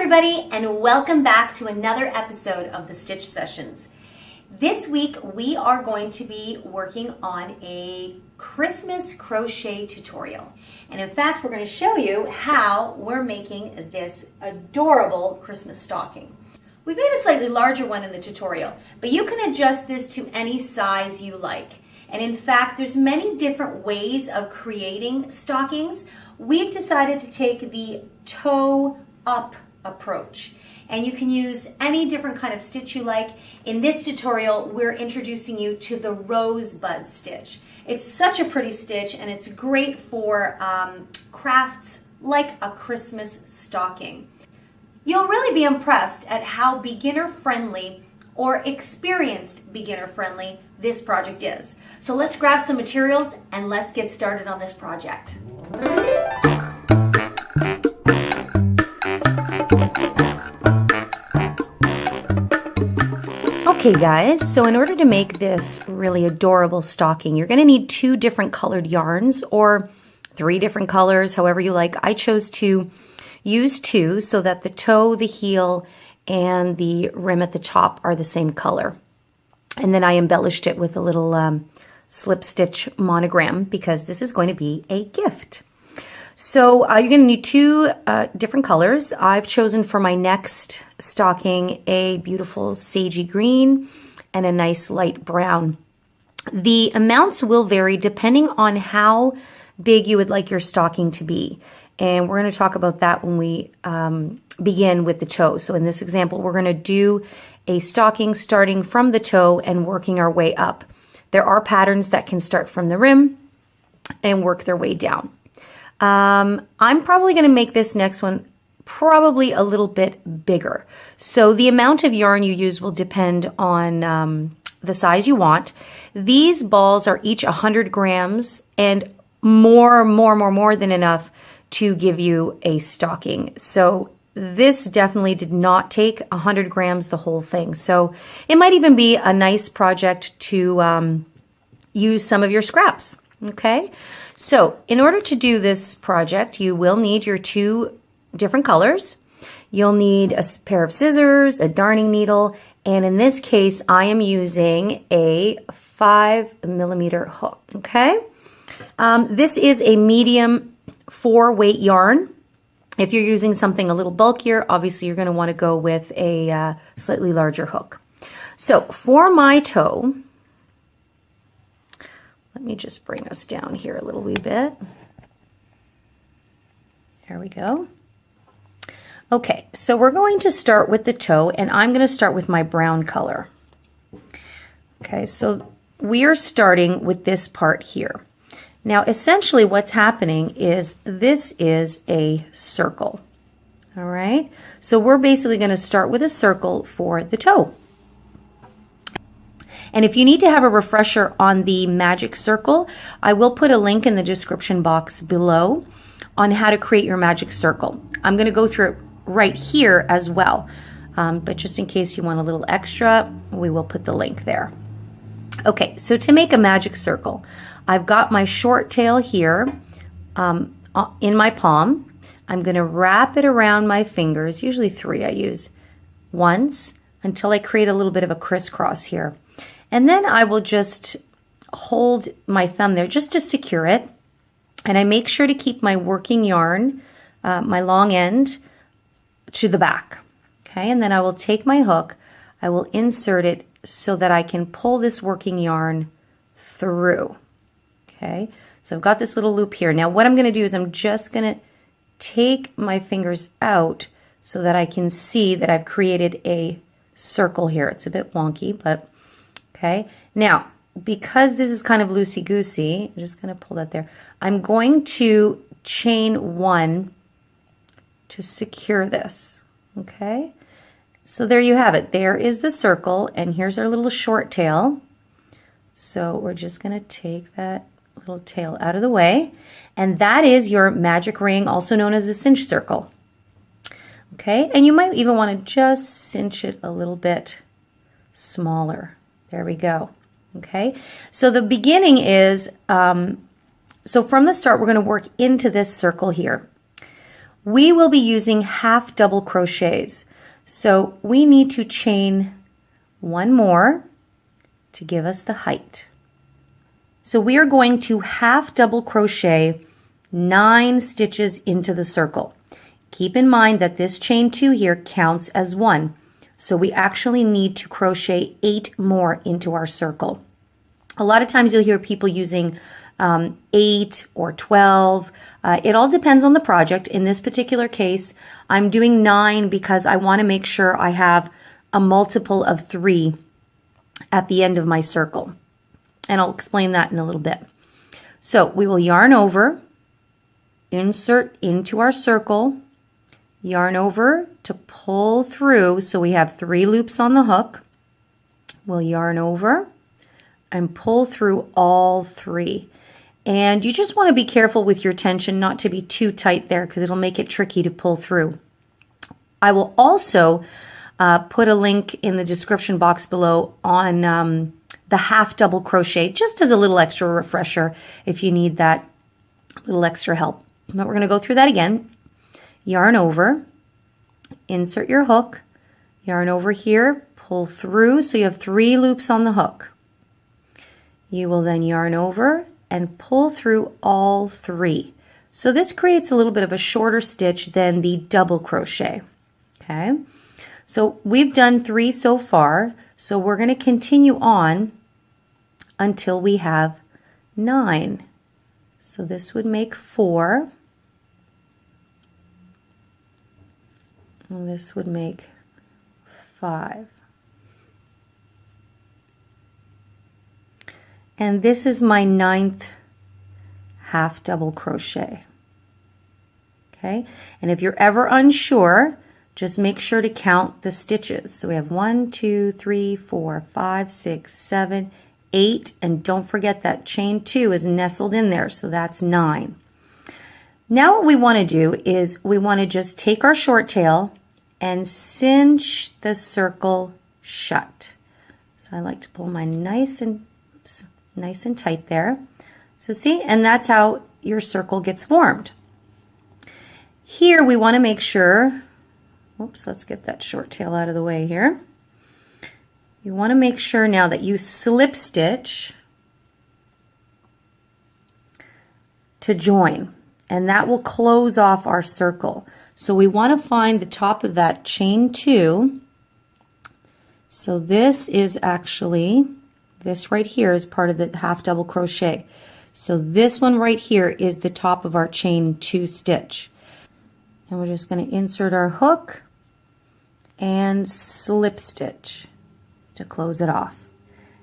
everybody, and welcome back to another episode of the Stitch Sessions. This week we are going to be working on a Christmas crochet tutorial. And in fact, we're going to show you how we're making this adorable Christmas stocking. We made a slightly larger one in the tutorial, but you can adjust this to any size you like. And in fact, there's many different ways of creating stockings. We've decided to take the toe up approach, and you can use any different kind of stitch you like. In this tutorial, we're introducing you to the rosebud stitch. It's such a pretty stitch, and it's great for crafts like a Christmas stocking. You'll really be impressed at how beginner friendly or experienced beginner friendly this project is. So let's grab some materials and let's get started on this project. Okay guys, so in order to make this really adorable stocking, you're going to need 2 different colored yarns, or 3 different colors, however you like. I chose to use 2 so that the toe, the heel, and the rim at the top are the same color. And then I embellished it with a little slip stitch monogram because this is going to be a gift. So you're going to need 2 different colors. I've chosen for my next stocking a beautiful sagey green and a nice light brown. The amounts will vary depending on how big you would like your stocking to be. And we're going to talk about that when we begin with the toe. So in this example, we're going to do a stocking starting from the toe and working our way up. There are patterns that can start from the rim and work their way down. I'm probably going to make this next one probably a little bit bigger. So the amount of yarn you use will depend on the size you want. These balls are each 100 grams and more than enough to give you a stocking. So this definitely did not take 100 grams, the whole thing. So it might even be a nice project to use some of your scraps. Okay, so in order to do this project, you will need your 2 different colors. You'll need a pair of scissors, a darning needle, and in this case, I am using a 5mm hook. Okay, this is a medium 4-weight yarn. If you're using something a little bulkier, obviously you're going to want to go with a slightly larger hook. So for my toe, let me just bring us down here a little wee bit. There we go. Okay, so we're going to start with the toe, and I'm going to start with my brown color. Okay, so we are starting with this part here. Now, essentially what's happening is this is a circle. All right, so we're basically going to start with a circle for the toe. And if you need to have a refresher on the magic circle, I will put a link in the description box below on how to create your magic circle. I'm going to go through it right here as well, but just in case you want a little extra, we will put the link there. Okay, so to make a magic circle, I've got my short tail here in my palm. I'm going to wrap it around my fingers, usually 3 I use, once until I create a little bit of a crisscross here. And then I will just hold my thumb there just to secure it. And I make sure to keep my working yarn, my long end, to the back. Okay, and then I will take my hook, I will insert it so that I can pull this working yarn through. Okay, so I've got this little loop here. Now what I'm going to do is I'm just going to take my fingers out so that I can see that I've created a circle here. It's a bit wonky, but okay. Now, because this is kind of loosey-goosey, I'm just going to pull that there. I'm going to chain 1 to secure this. Okay. So there you have it. There is the circle, and here's our little short tail. So we're just going to take that little tail out of the way, and that is your magic ring, also known as a cinch circle. Okay, and you might even want to just cinch it a little bit smaller. There we go. Okay, so the beginning is, so from the start, we're going to work into this circle here. we will be using half double crochets. So we need to chain one more to give us the height. So we are going to half double crochet 9 stitches into the circle. Keep in mind that this chain 2 here counts as 1. So we actually need to crochet 8 more into our circle. A lot of times you'll hear people using 8 or 12. It all depends on the project. In this particular case, I'm doing 9 because I want to make sure I have a multiple of 3 at the end of my circle. And I'll explain that in a little bit. So we will yarn over, insert into our circle, yarn over to pull through, so we have 3 loops on the hook. We'll yarn over and pull through all 3. And you just want to be careful with your tension not to be too tight there because it'll make it tricky to pull through. I will also put a link in the description box below on the half double crochet, just as a little extra refresher if you need that little extra help. But we're going to go through that again. Yarn over, insert your hook, yarn over here, pull through, so you have 3 loops on the hook. You will then yarn over and pull through all 3. So this creates a little bit of a shorter stitch than the double crochet. Okay, so we've done 3 so far, so we're going to continue on until we have 9. So this would make 4. And this would make 5. And this is my 9th half double crochet. Okay, and if you're ever unsure, just make sure to count the stitches. So we have 1, 2, 3, 4, 5, 6, 7, 8, and don't forget that chain 2 is nestled in there, so that's 9. Now what we want to do is we want to just take our short tail and cinch the circle shut. So I like to pull mine nice and tight there. So see, and that's how your circle gets formed. Here we want to make sure, oops, let's get that short tail out of the way here. You want to make sure now that you slip stitch to join, and that will close off our circle. So we want to find the top of that chain 2. So this is actually, this right here is part of the half double crochet. So this one right here is the top of our chain 2 stitch. And we're just going to insert our hook and slip stitch to close it off.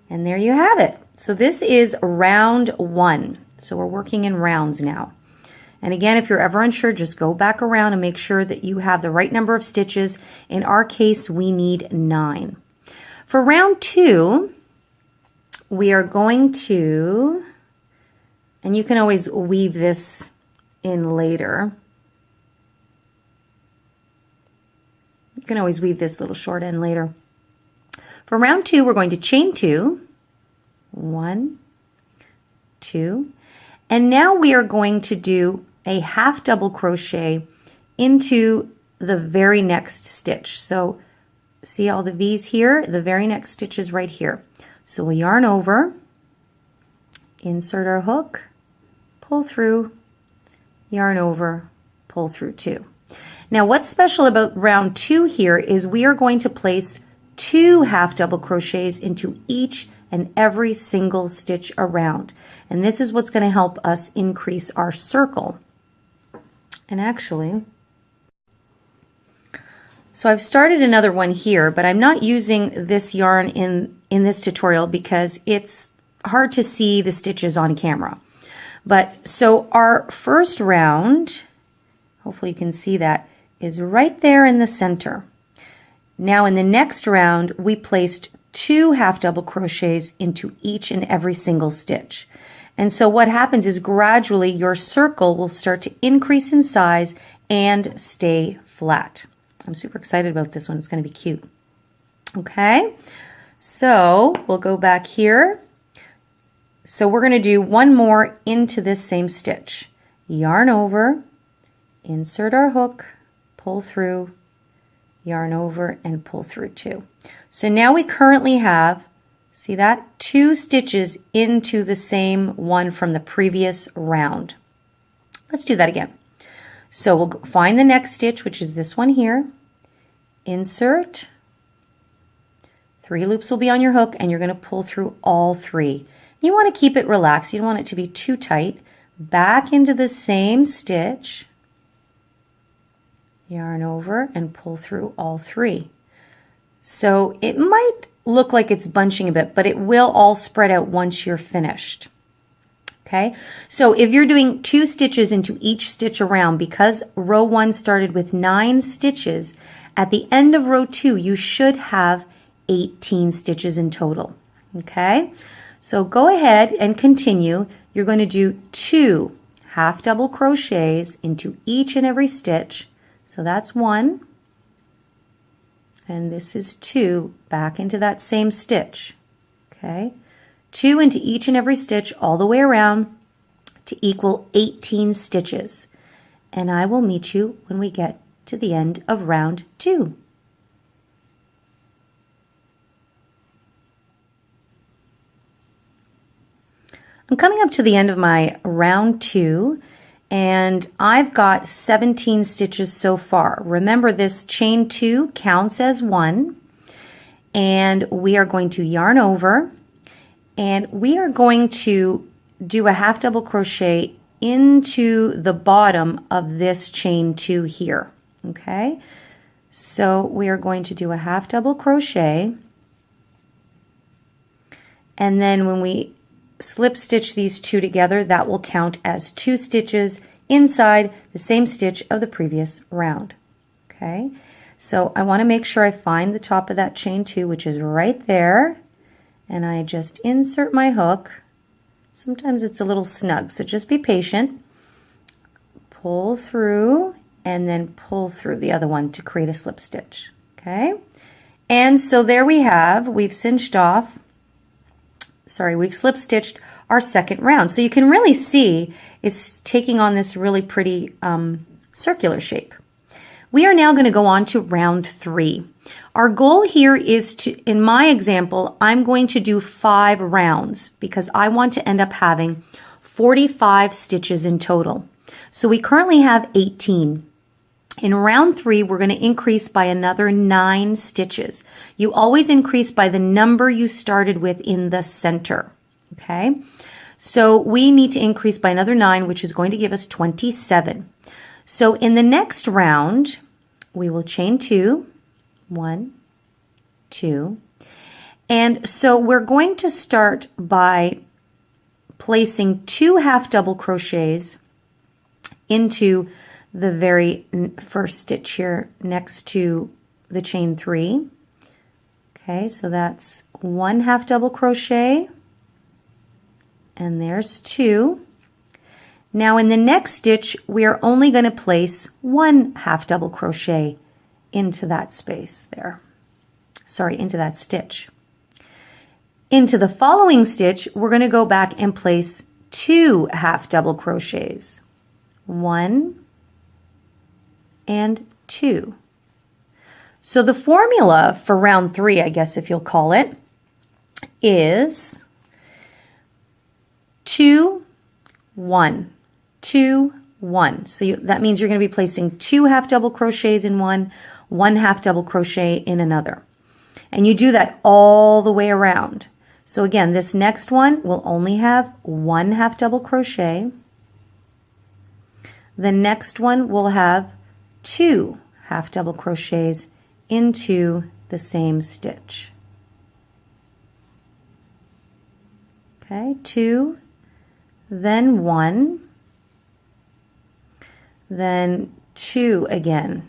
And there you have it. So this is round 1. So we're working in rounds now. And again, if you're ever unsure, just go back around and make sure that you have the right number of stitches. In our case, we need 9. For round 2, we are going to, and you can always weave this in later. You can always weave this little short end later. For round 2, we're going to chain 2, 1, 2, and now we are going to do a half double crochet into the very next stitch. So see all the V's here? The very next stitch is right here. So we'll yarn over, insert our hook, pull through, yarn over, pull through 2. Now what's special about round 2 here is we are going to place 2 half double crochets into each and every single stitch around. And this is what's going to help us increase our circle. And actually, so I've started another one here, but I'm not using this yarn in this tutorial because it's hard to see the stitches on camera. But so our first round, hopefully you can see that, is right there in the center. Now in the next round, we placed 2 half double crochets into each and every single stitch. And so what happens is gradually your circle will start to increase in size and stay flat. I'm super excited about this one. It's going to be cute. Okay, so we'll go back here. So we're going to do one more into this same stitch. Yarn over, insert our hook, pull through, yarn over, and pull through 2. So now we currently have, see that, 2 stitches into the same one from the previous round. Let's do that again. So we'll find the next stitch, which is this one here, insert, 3 loops will be on your hook, and you're going to pull through all 3. You want to keep it relaxed. You don't want it to be too tight. Back into the same stitch, yarn over, and pull through all 3. So it might look like it's bunching a bit, but it will all spread out once you're finished. Okay, so if you're doing 2 stitches into each stitch around, because row 1 started with 9 stitches, at the end of row 2 you should have 18 stitches in total. Okay, so go ahead and continue. You're going to do 2 half double crochets into each and every stitch. So that's 1, and this is 2 back into that same stitch. Okay, 2 into each and every stitch all the way around to equal 18 stitches. And I will meet you when we get to the end of round 2. I'm coming up to the end of my round 2, and I've got 17 stitches so far. Remember, this chain 2 counts as 1, and we are going to yarn over, and we are going to do a half double crochet into the bottom of this chain 2 here. Okay, so we are going to do a half double crochet, and then when we slip stitch these 2 together, that will count as 2 stitches inside the same stitch of the previous round. Okay, so I want to make sure I find the top of that chain 2, which is right there, and I just insert my hook. Sometimes it's a little snug, so just be patient. Pull through and then pull through the other one to create a slip stitch. Okay, and so there we have, we've cinched off, we've slip stitched our second round. So you can really see it's taking on this really pretty circular shape. We are now going to go on to round 3. Our goal here is to, in my example, I'm going to do 5 rounds because I want to end up having 45 stitches in total. So we currently have 18. In round 3, we're going to increase by another 9 stitches. You always increase by the number you started with in the center. Okay, so we need to increase by another 9, which is going to give us 27. So in the next round, we will chain 2, 1, 2, and so we're going to start by placing 2 half double crochets into the very first stitch here next to the chain 3. Okay, so that's 1 half double crochet, and there's 2. Now in the next stitch, we are only going to place 1 half double crochet into that space there. Into that stitch. Into the following stitch, we're going to go back and place 2 half double crochets. 1 and 2. So the formula for round 3, I guess if you'll call it, is 2, 1, 2, 1. So that means you're going to be placing 2 half double crochets in one, 1 half double crochet in another. And you do that all the way around. So again, this next one will only have 1 half double crochet. The next one will have 2 half double crochets into the same stitch. Okay, 2, then 1, then 2 again.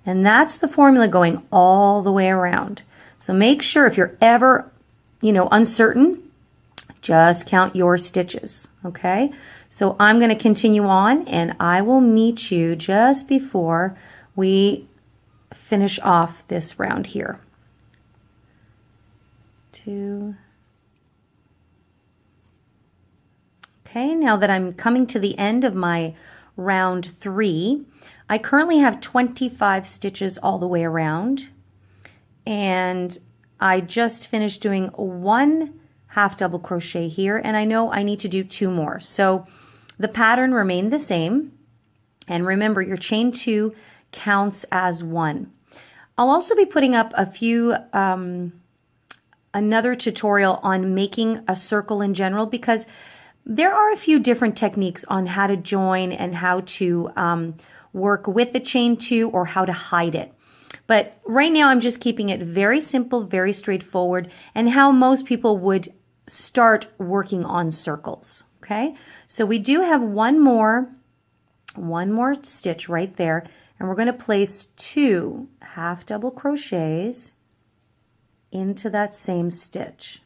And that's the formula going all the way around. So make sure if you're ever, uncertain, just count your stitches, okay? So I'm going to continue on, and I will meet you just before we finish off this round here. 2. Okay, now that I'm coming to the end of my round 3, I currently have 25 stitches all the way around, and I just finished doing 1 half double crochet here, and I know I need to do 2 more. So the pattern remained the same, and remember your chain 2 counts as 1. I'll also be putting up a few another tutorial on making a circle in general, because there are a few different techniques on how to join and how to work with the chain 2 or how to hide it. But right now I'm just keeping it very simple, very straightforward, and how most people would start working on circles. Okay, so we do have one more stitch right there, and we're going to place 2 half double crochets into that same stitch,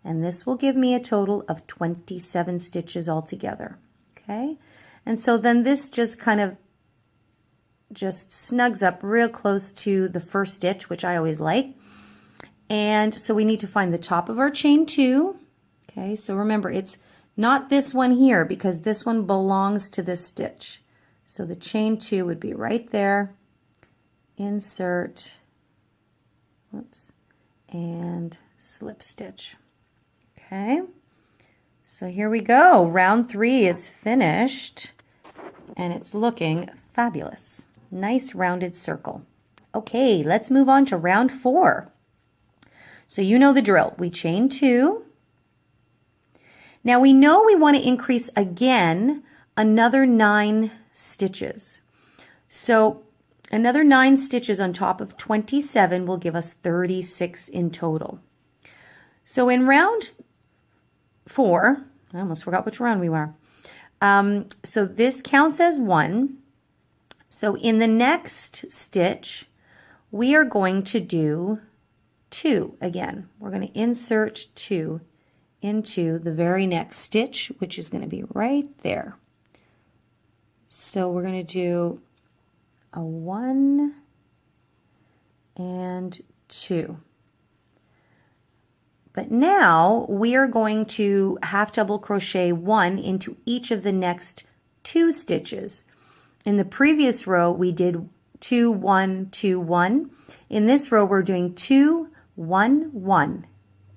and this will give me a total of 27 stitches altogether. Okay, and so then this just kind of just snugs up real close to the first stitch, which I always like. And so we need to find the top of our chain 2. Okay, so remember, it's not this one here, because this one belongs to this stitch. So the chain 2 would be right there, insert, whoops, and slip stitch. Okay, so here we go. Round 3 is finished, and it's looking fabulous. Nice rounded circle. Okay, let's move on to round 4. So you know the drill. We chain 2. Now we know we want to increase again another 9 stitches. So another 9 stitches on top of 27 will give us 36 in total. So in round 4, I almost forgot which round we were. So this counts as 1. So in the next stitch, we are going to do 2 again. We're going to insert 2 into the very next stitch, which is going to be right there. So we're going to do a 1 and 2. But now we are going to half double crochet 1 into each of the next 2 stitches. In the previous row, we did 2, 1, 2, 1. In this row, we're doing 2, 1, 1,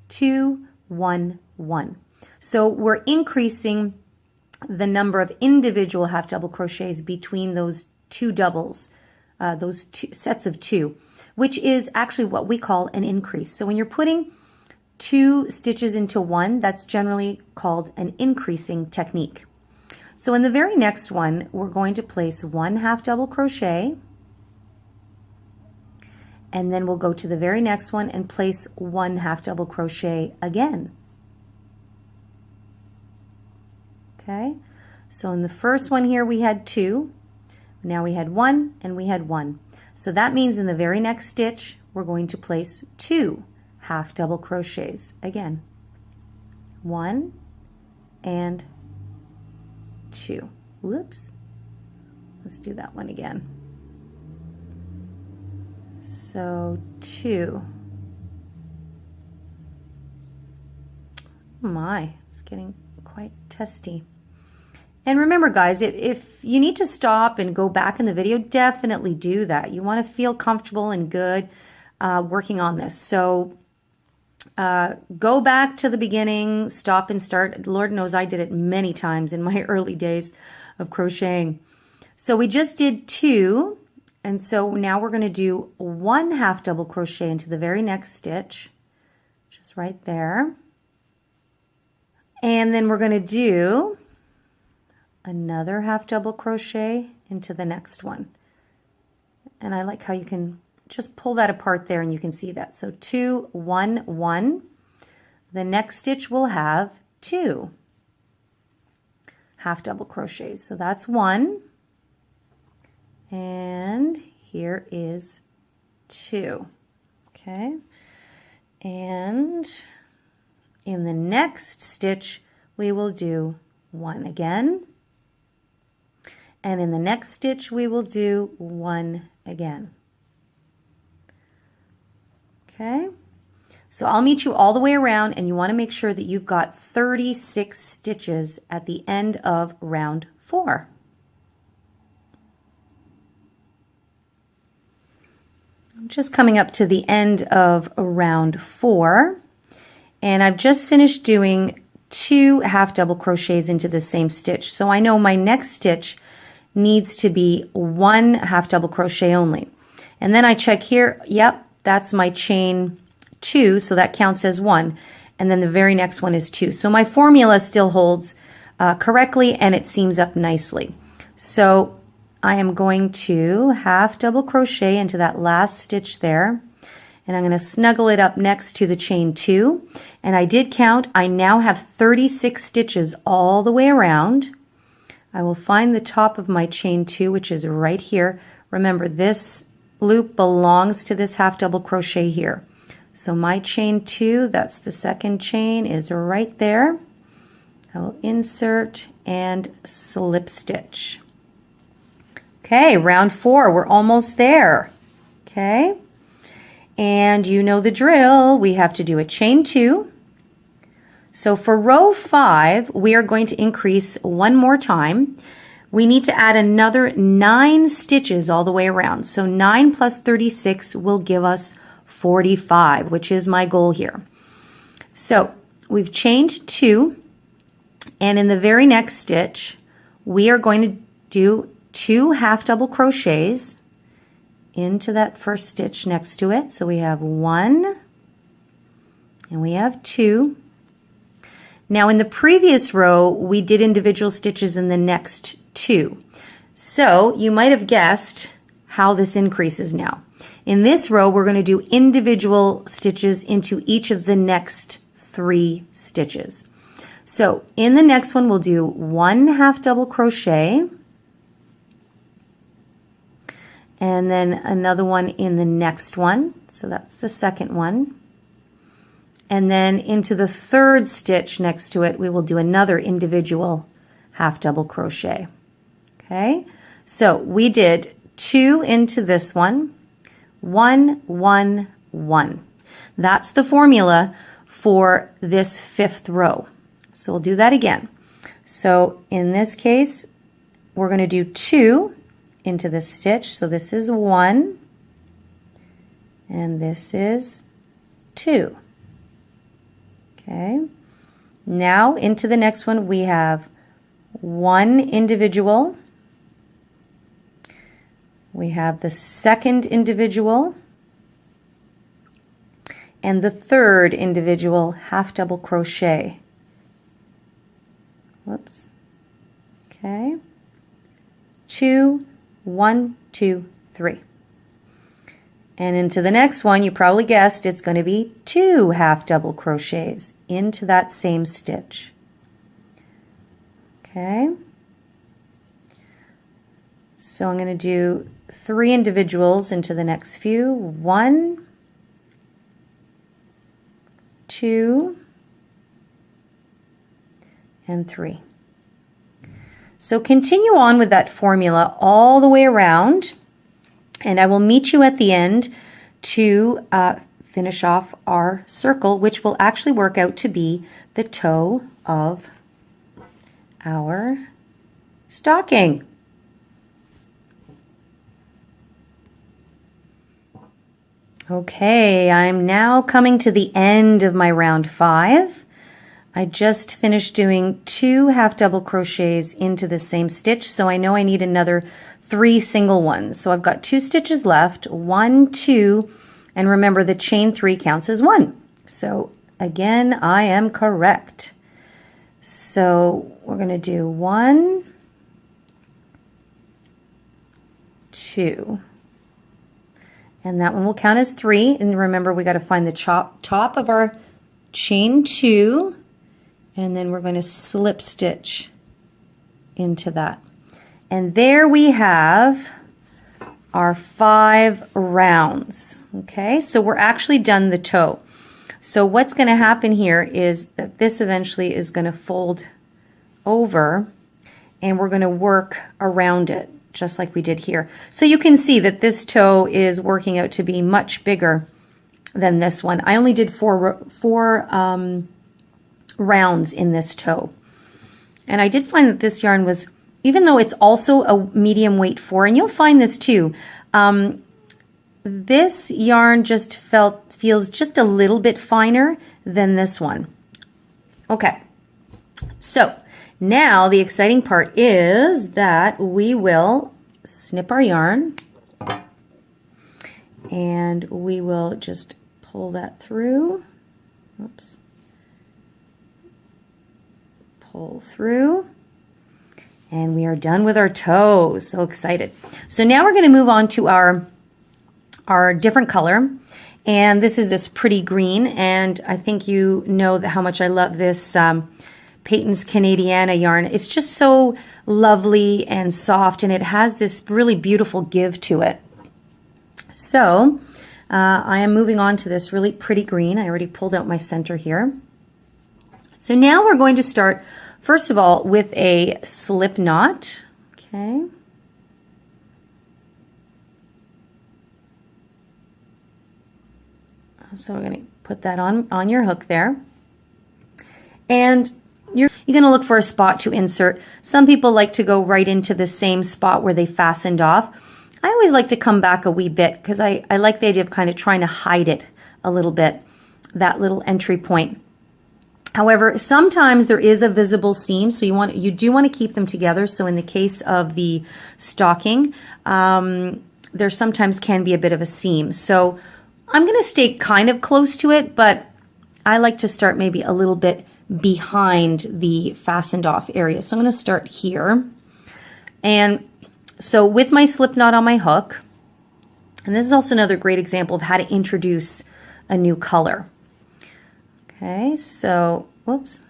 2, 1, 1. So we're increasing the number of individual half double crochets between those 2 doubles, those 2 sets of 2, which is actually what we call an increase. So when you're putting 2 stitches into 1, that's generally called an increasing technique. So in the very next one, we're going to place 1 half double crochet, and then we'll go to the very next one and place 1 half double crochet again. Okay, so in the first one here we had 2, now we had 1, and we had 1. So that means in the very next stitch we're going to place 2 half double crochets again. 1 and 2. Whoops. Let's do that one again. So 2. Oh my, it's getting quite testy. And remember guys, if you need to stop and go back in the video, definitely do that. You want to feel comfortable and good working on this. So go back to the beginning, stop and start. Lord knows I did it many times in my early days of crocheting. So we just did 2, and so now we're going to do 1 half double crochet into the very next stitch, just right there. And then we're going to do another half double crochet into the next one. And I like how you can just pull that apart there and you can see that. So 2, 1, 1. The next stitch will have 2 half double crochets. So that's 1. And here is 2. Okay. And in the next stitch, we will do 1 again. And in the next stitch, we will do 1 again. Okay, So I'll meet you all the way around, and you want to make sure that you've got 36 stitches at the end of round 4. I'm just coming up to the end of round 4, and I've just finished doing 2 half double crochets into the same stitch. So I know my next stitch needs to be 1 half double crochet only. And then I check here, yep, that's my chain 2, so that counts as 1. And then the very next one is 2. So my formula still holds correctly, and it seams up nicely. So I am going to half double crochet into that last stitch there, and I'm going to snuggle it up next to the chain 2. And I did count, I now have 36 stitches all the way around. I will find the top of my chain 2, which is right here. Remember, this loop belongs to this half double crochet here. So my chain 2, that's the second chain, is right there. I will insert and slip stitch. Okay, round 4, we're almost there. Okay, and you know the drill. We have to do a chain 2. So for row 5, we are going to increase one more time. We need to add another 9 stitches all the way around. So 9 plus 36 will give us 45, which is my goal here. So we've chained 2, and in the very next stitch, we are going to do 2 half double crochets into that first stitch next to it. So we have 1 and we have 2. Now in the previous row, we did individual stitches in the next 2. So you might have guessed how this increases now. In this row, we're going to do individual stitches into each of the next 3 stitches. So in the next one, we'll do 1 half double crochet, and then another one in the next one. So that's the second one. And then into the third stitch next to it, we will do another individual half double crochet. Okay, so we did 2 into this one, 1, 1, 1. That's the formula for this 5th row. So we'll do that again. So in this case, we're going to do 2 into this stitch. So this is 1, and this is 2. Okay, now into the next one, we have 1 individual. We have the second individual and the third individual half double crochet. Whoops. Okay. 2, 1, 2, 3. And into the next one, you probably guessed it's going to be 2 half double crochets into that same stitch. Okay. So I'm going to do 3 individuals into the next few. 1, 2, and 3. So continue on with that formula all the way around, and I will meet you at the end to finish off our circle, which will actually work out to be the toe of our stocking. Okay, I'm now coming to the end of my round 5. I just finished doing 2 half double crochets into the same stitch, so I know I need another 3 single ones. So I've got 2 stitches left, 1, 2, and remember the chain 3 counts as 1. So again, I am correct. So we're going to do 1, 2. And that one will count as 3. And remember, we got to find the top of our chain 2, and then we're going to slip stitch into that. And there we have our 5 rounds. Okay, so we're actually done the toe. So what's going to happen here is that this eventually is going to fold over, and we're going to work around it, just like we did here. So you can see that this toe is working out to be much bigger than this one. I only did four rounds in this toe. And I did find that this yarn was, even though it's also a medium weight 4, and you'll find this too, this yarn just feels just a little bit finer than this one. Okay, so now the exciting part is that we will snip our yarn and we will just pull that through. Oops. Pull through, and we are done with our toes. So excited. So now we're going to move on to our different color, and this is this pretty green, and I think you know how much I love this Peyton's Canadiana yarn. It's just so lovely and soft, and it has this really beautiful give to it. So I am moving on to this really pretty green. I already pulled out my center here. So now we're going to start, first of all, with a slip knot. Okay. So we're going to put that on your hook there. And you're going to look for a spot to insert. Some people like to go right into the same spot where they fastened off. I always like to come back a wee bit because I like the idea of kind of trying to hide it a little bit, that little entry point. However, sometimes there is a visible seam, so you do want to keep them together. So in the case of the stocking, there sometimes can be a bit of a seam. So I'm going to stay kind of close to it, but I like to start maybe a little bit behind the fastened off area. So I'm going to start here. And so with my slip knot on my hook, and this is also another great example of how to introduce a new color. Okay, so, whoops,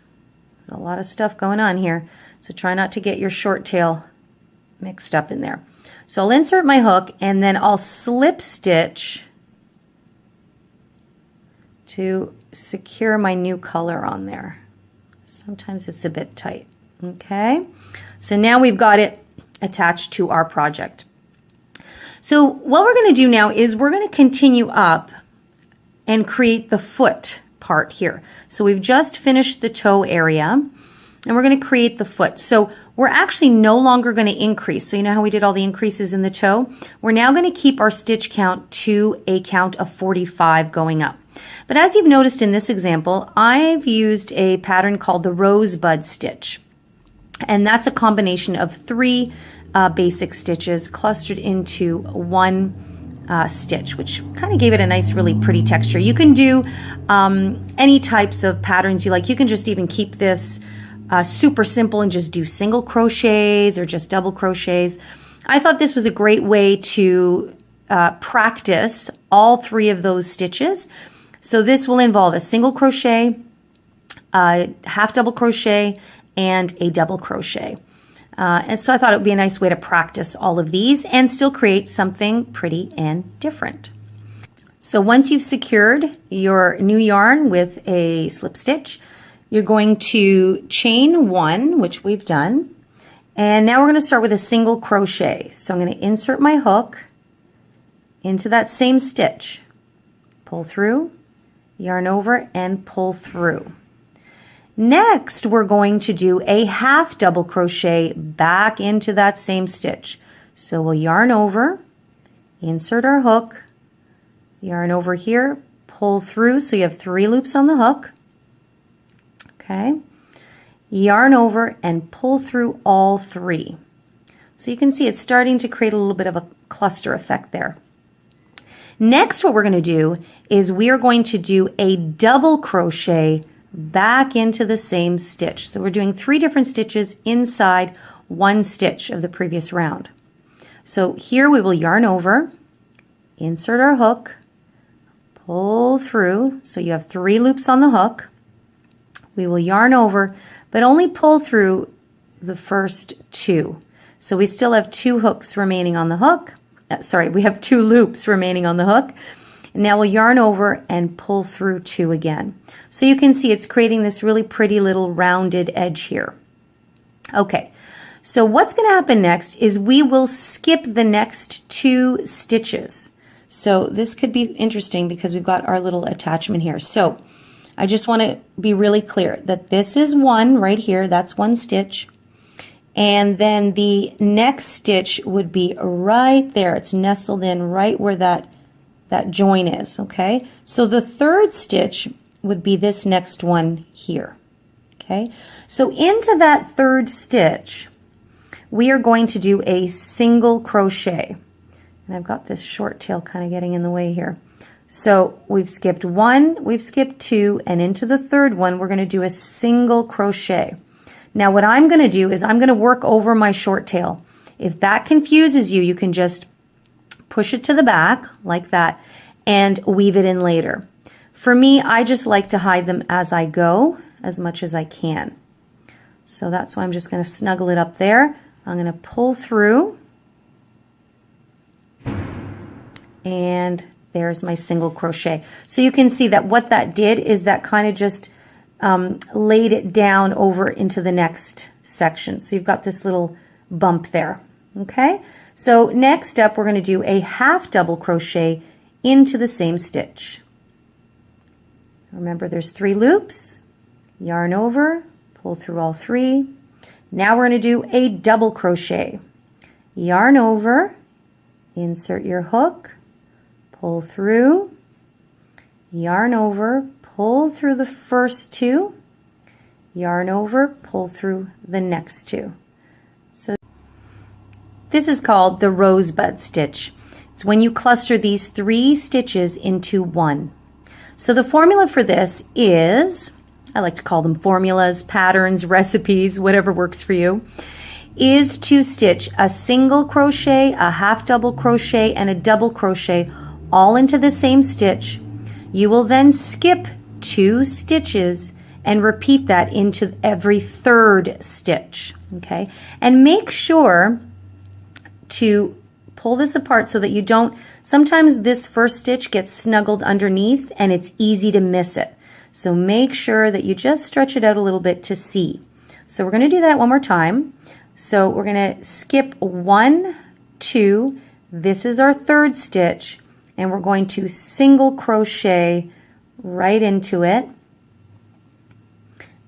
there's a lot of stuff going on here. So try not to get your short tail mixed up in there. So I'll insert my hook and then I'll slip stitch to secure my new color on there. Sometimes it's a bit tight. Okay, so now we've got it attached to our project. So what we're going to do now is we're going to continue up and create the foot part here. So we've just finished the toe area and we're going to create the foot. So we're actually no longer going to increase. So you know how we did all the increases in the toe? We're now going to keep our stitch count to a count of 45 going up. But as you've noticed in this example, I've used a pattern called the Rosebud Stitch. And that's a combination of 3 basic stitches clustered into one stitch, which kind of gave it a nice, really pretty texture. You can do any types of patterns you like. You can just even keep this super simple and just do single crochets or just double crochets. I thought this was a great way to practice all 3 of those stitches. So this will involve a single crochet, a half double crochet, and a double crochet. And so I thought it would be a nice way to practice all of these and still create something pretty and different. So once you've secured your new yarn with a slip stitch, you're going to chain 1, which we've done. And now we're going to start with a single crochet. So I'm going to insert my hook into that same stitch, pull through, yarn over, and pull through. Next, we're going to do a half double crochet back into that same stitch. So we'll yarn over, insert our hook, yarn over here, pull through, so you have 3 loops on the hook. Okay, yarn over and pull through all 3. So you can see it's starting to create a little bit of a cluster effect there. Next, what we're going to do is we are going to do a double crochet back into the same stitch. So we're doing 3 different stitches inside 1 stitch of the previous round. So here we will yarn over, insert our hook, pull through, so you have 3 loops on the hook. We will yarn over, but only pull through the first 2. So we still have 2 hooks remaining on the hook. We have 2 loops remaining on the hook. And now we'll yarn over and pull through 2 again. So you can see it's creating this really pretty little rounded edge here. Okay, so what's going to happen next is we will skip the next 2 stitches. So this could be interesting because we've got our little attachment here. So I just want to be really clear that this is one right here. That's one stitch. And then the next stitch would be right there. It's nestled in right where that join is, okay? So the third stitch would be this next one here, okay? So into that third stitch, we are going to do a single crochet. And I've got this short tail kind of getting in the way here. So we've skipped one, we've skipped two, and into the third one, we're going to do a single crochet. Now what I'm going to do is I'm going to work over my short tail. If that confuses you, you can just push it to the back like that and weave it in later. For me, I just like to hide them as I go as much as I can. So that's why I'm just going to snuggle it up there. I'm going to pull through, and there's my single crochet. So you can see that what that did is that kind of just laid it down over into the next section. So you've got this little bump there. Okay, so next up we're going to do a half double crochet into the same stitch. Remember, there's 3 loops, yarn over, pull through all 3. Now we're going to do a double crochet. Yarn over, insert your hook, pull through, yarn over, pull through the first 2, yarn over, pull through the next 2. So this is called the rosebud stitch. It's when you cluster these 3 stitches into one. So the formula for this is, I like to call them formulas, patterns, recipes, whatever works for you, is to stitch a single crochet, a half double crochet, and a double crochet all into the same stitch. You will then skip 2 stitches and repeat that into every 3rd stitch, okay? And make sure to pull this apart so that you don't, sometimes this first stitch gets snuggled underneath and it's easy to miss it. So make sure that you just stretch it out a little bit to see. So we're going to do that one more time. So we're going to skip 1, 2, this is our 3rd stitch, and we're going to single crochet right into it.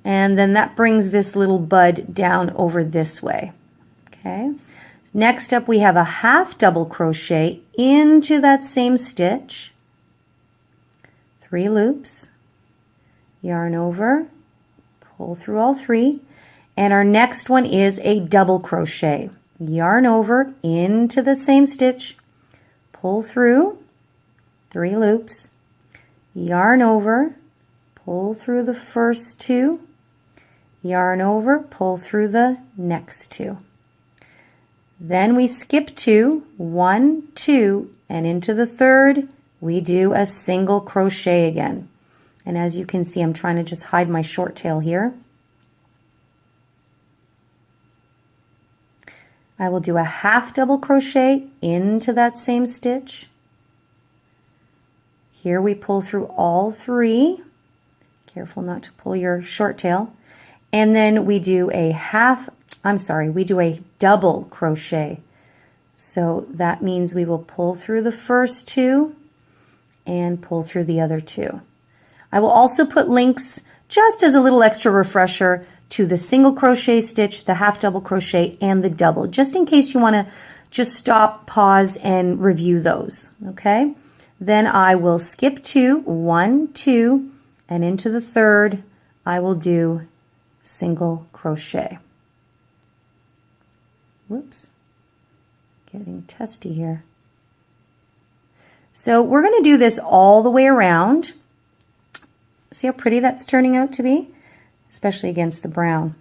And then that brings this little bud down over this way. Okay. Next up we have a half double crochet into that same stitch. 3 loops, yarn over, pull through all 3, and our next one is a double crochet. Yarn over into the same stitch, pull through, 3 loops, yarn over, pull through the first 2, yarn over, pull through the next 2. Then we skip 2, 1, 2, and into the 3rd we do a single crochet again. And as you can see, I'm trying to just hide my short tail here. I will do a half double crochet into that same stitch. Here we pull through all 3. Careful not to pull your short tail. And then we do a we do a double crochet. So that means we will pull through the first 2 and pull through the other 2. I will also put links, just as a little extra refresher, to the single crochet stitch, the half double crochet, and the double, just in case you want to just stop, pause, and review those, okay? Then I will skip 2, 1, 2, and into the 3rd, I will do single crochet. Whoops, getting testy here. So we're going to do this all the way around. See how pretty that's turning out to be? Especially against the brown.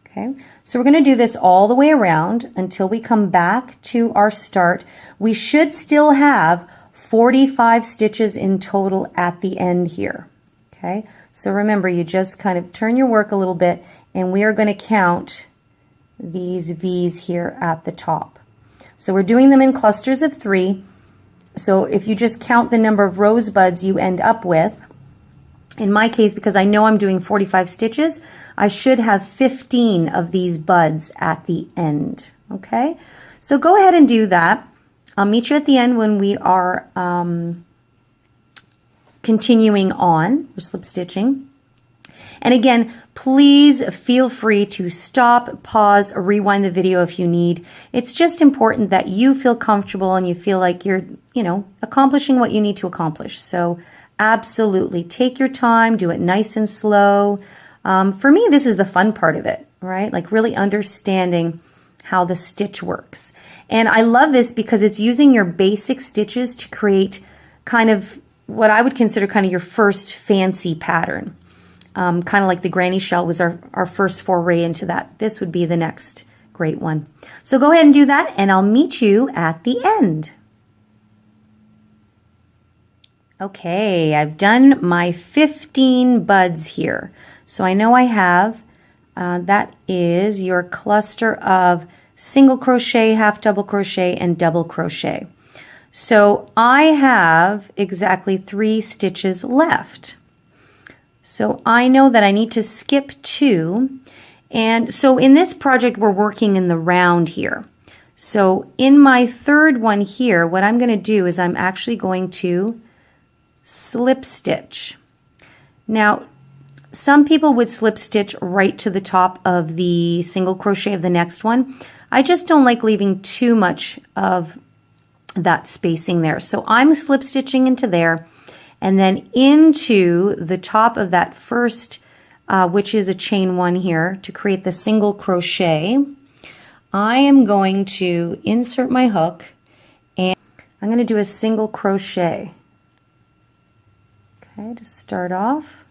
Okay, so we're going to do this all the way around until we come back to our start. We should still have 45 stitches in total at the end here. Okay, so remember, you just kind of turn your work a little bit, and we are going to count these V's here at the top. So we're doing them in clusters of 3. So if you just count the number of rosebuds you end up with, in my case, because I know I'm doing 45 stitches, I should have 15 of these buds at the end. Okay, so go ahead and do that. I'll meet you at the end when we are continuing on, we're slip stitching. And again, please feel free to stop, pause, or rewind the video if you need. It's just important that you feel comfortable and you feel like you're, accomplishing what you need to accomplish. So absolutely take your time, do it nice and slow. For me, this is the fun part of it, right? Like really understanding how the stitch works. And I love this because it's using your basic stitches to create kind of what I would consider kind of your first fancy pattern. Kind of like the granny shell was our first foray into that. This would be the next great one. So go ahead and do that, and I'll meet you at the end. Okay, I've done my 15 buds here. So I know I have, that is your cluster of single crochet, half double crochet, and double crochet. So I have exactly 3 stitches left. So I know that I need to skip 2. And so in this project, we're working in the round here. So in my third one here, what I'm going to do is I'm actually going to slip stitch. Now, some people would slip stitch right to the top of the single crochet of the next one. I just don't like leaving too much of that spacing there. So I'm slip stitching into there. And then into the top of that first, which is a chain 1 here, to create the single crochet, I am going to insert my hook and I'm going to do a single crochet. Okay, to start off.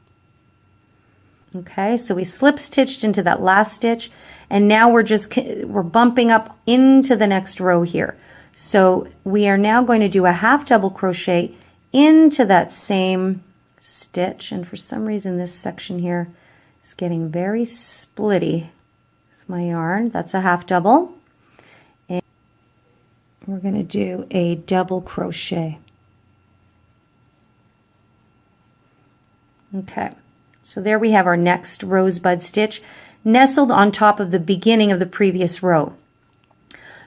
Okay, so we slip stitched into that last stitch, and now we're bumping up into the next row here. So we are now going to do a half double crochet into that same stitch, and for some reason this section here is getting very splitty with my yarn. That's a half double, and we're going to do a double crochet. Okay, so there we have our next rosebud stitch nestled on top of the beginning of the previous row.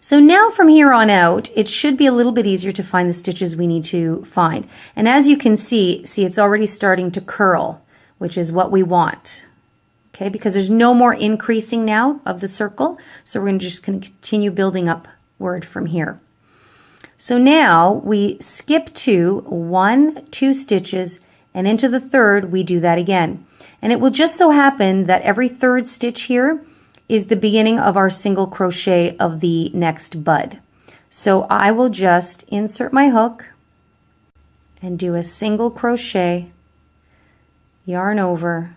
So now from here on out, it should be a little bit easier to find the stitches we need to find. And as you can see it's already starting to curl, which is what we want. Okay, because there's no more increasing now of the circle. So we're just going to continue building upward from here. So now we skip to 1, 2 stitches, and into the third we do that again. And it will just so happen that every third stitch here is the beginning of our single crochet of the next bud. So I will just insert my hook and do a single crochet, yarn over,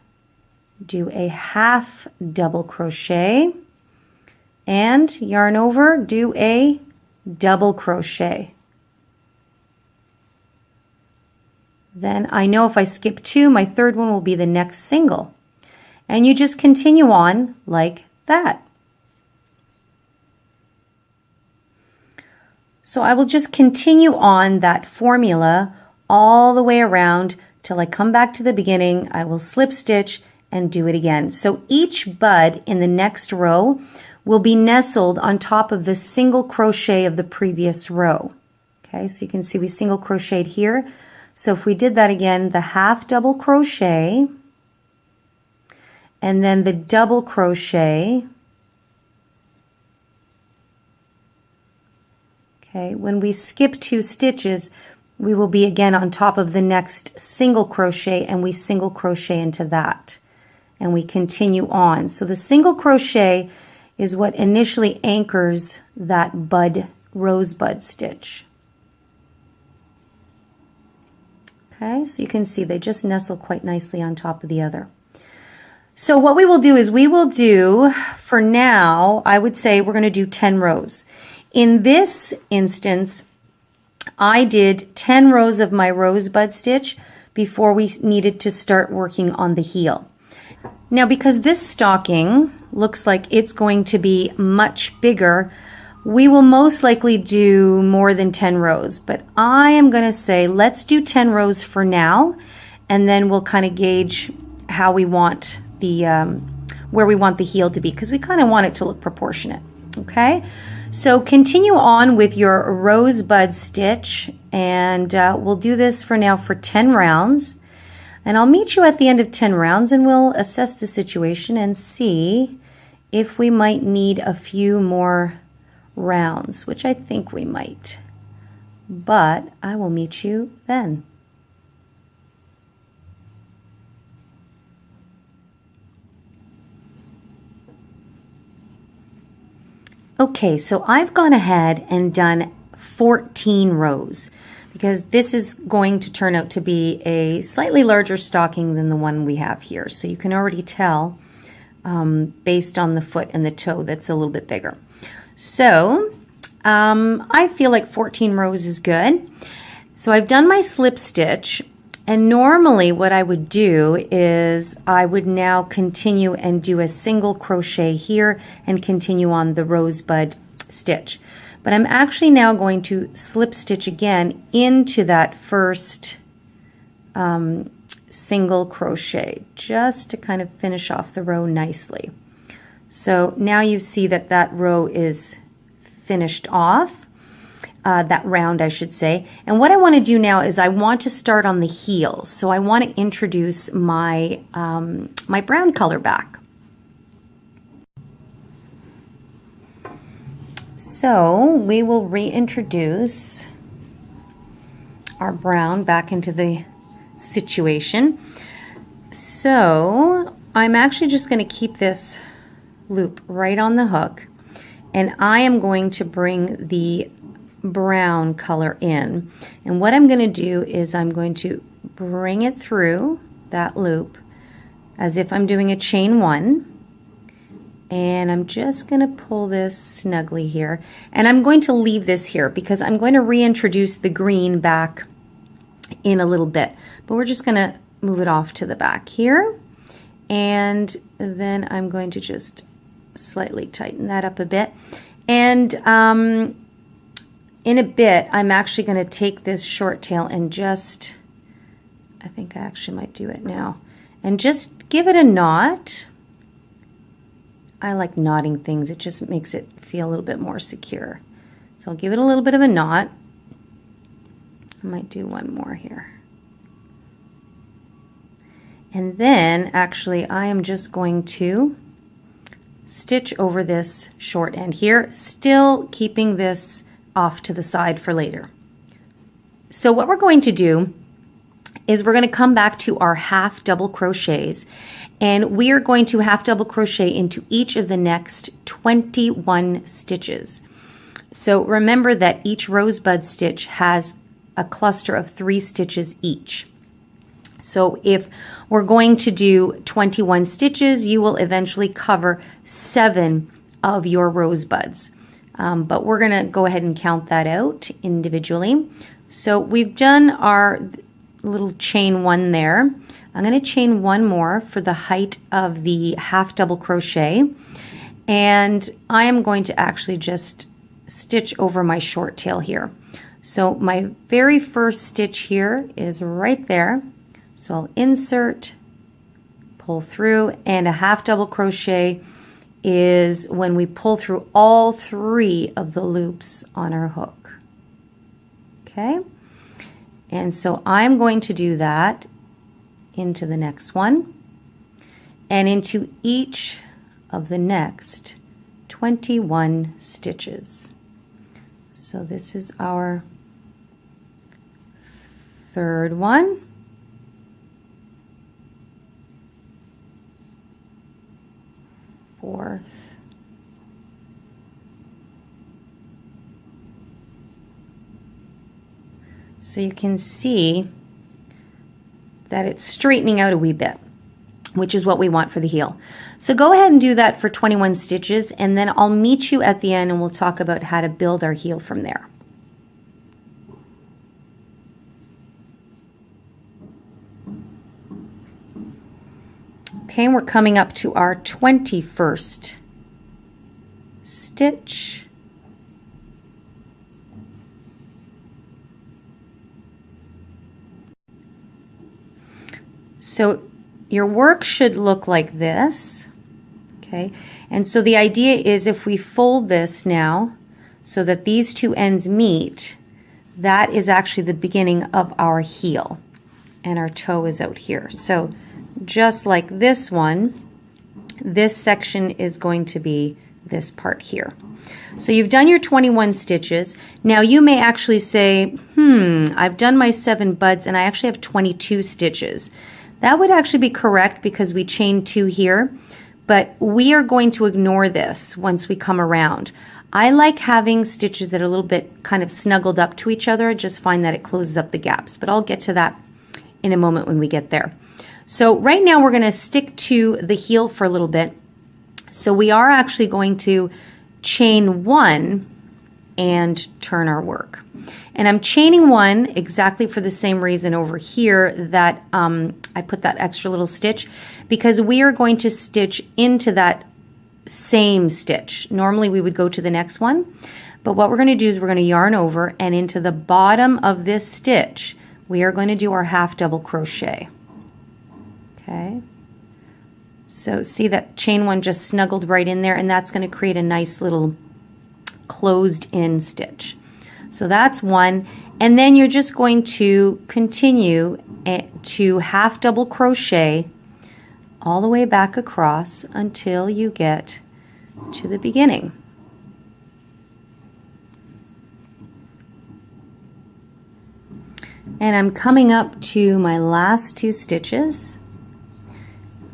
do a half double crochet, and yarn over, do a double crochet. Then I know if I skip 2, my third one will be the next single. And you just continue on like that. So I will just continue on that formula all the way around till I come back to the beginning. I will slip stitch and do it again. So each bud in the next row will be nestled on top of the single crochet of the previous row. Okay, so you can see we single crocheted here. So if we did that again, the half double crochet, and then the double crochet. Okay, when we skip 2 stitches, we will be again on top of the next single crochet, and we single crochet into that. And we continue on. So the single crochet is what initially anchors that rosebud stitch. Okay, so you can see they just nestle quite nicely on top of the other. So what we will do is for now, I would say we're going to do 10 rows. In this instance, I did 10 rows of my rosebud stitch before we needed to start working on the heel. Now, because this stocking looks like it's going to be much bigger, we will most likely do more than 10 rows, but I am going to say let's do 10 rows for now, and then we'll kind of gauge how we want the where we want the heel to be, because we kind of want it to look proportionate. Okay, So continue on with your rosebud stitch, and we'll do this for now for 10 rounds. And I'll meet you at the end of 10 rounds and we'll assess the situation and see if we might need a few more rounds, which I think we might. But I will meet you then. Okay, so I've gone ahead and done 14 rows because this is going to turn out to be a slightly larger stocking than the one we have here. So you can already tell based on the foot and the toe that's a little bit bigger. So I feel like 14 rows is good. So I've done my slip stitch, and normally what I would do is I would now continue and do a single crochet here and continue on the rosebud stitch. But I'm actually now going to slip stitch again into that first single crochet just to kind of finish off the row nicely. So now you see that that row is finished off, that round I should say. And what I want to do now is I want to start on the heel. So I want to introduce my, my brown color back. So we will reintroduce our brown back into the situation. So I'm actually just going to keep this loop right on the hook, and I am going to bring the brown color in. And what I'm going to do is I'm going to bring it through that loop as if I'm doing a chain one. And I'm just going to pull this snugly here. And I'm going to leave this here because I'm going to reintroduce the green back in a little bit. But we're just going to move it off to the back here. And then I'm going to just slightly tighten that up a bit. And in a bit, I'm actually going to take this short tail and just, I think I actually might do it now, and just give it a knot. I like knotting things. It just makes it feel a little bit more secure. So I'll give it a little bit of a knot. I might do one more here. And then actually I am just going to stitch over this short end here, still keeping this off to the side for later. So what we're going to do is we're going to come back to our half double crochets, and we are going to half double crochet into each of the next 21 stitches. So remember that each rosebud stitch has a cluster of 3 stitches each. So if we're going to do 21 stitches, you will eventually cover 7 of your rosebuds. But we're going to go ahead and count that out individually. So we've done our little chain one there. I'm going to chain one more for the height of the half double crochet, and I am going to actually just stitch over my short tail here. So my very first stitch here is right there. So I'll insert, pull through, and a half double crochet is when we pull through all 3 of the loops on our hook. Okay, and so I'm going to do that into the next one and into each of the next 21 stitches. So this is our third one. Fourth. So you can see that it's straightening out a wee bit, which is what we want for the heel. So go ahead and do that for 21 stitches, and then I'll meet you at the end and we'll talk about how to build our heel from there. Okay, and we're coming up to our 21st stitch. So your work should look like this, okay? And so the idea is if we fold this now, so that these two ends meet, that is actually the beginning of our heel, and our toe is out here. So just like this one, this section is going to be this part here. So you've done your 21 stitches. Now you may actually say, I've done my 7 buds and I actually have 22 stitches. That would actually be correct because we chained 2 here, but we are going to ignore this once we come around. I like having stitches that are a little bit kind of snuggled up to each other. I just find that it closes up the gaps, but I'll get to that in a moment when we get there. So right now we're going to stick to the heel for a little bit. So we are actually going to chain 1 and turn our work. And I'm chaining 1 exactly for the same reason over here that I put that extra little stitch, because we are going to stitch into that same stitch. Normally we would go to the next one, but what we're going to do is we're going to yarn over, and into the bottom of this stitch we are going to do our half double crochet. Okay, so see that chain 1 just snuggled right in there, and that's going to create a nice little closed in stitch. So that's 1, and then you're just going to continue to half double crochet all the way back across until you get to the beginning. And I'm coming up to my last 2 stitches,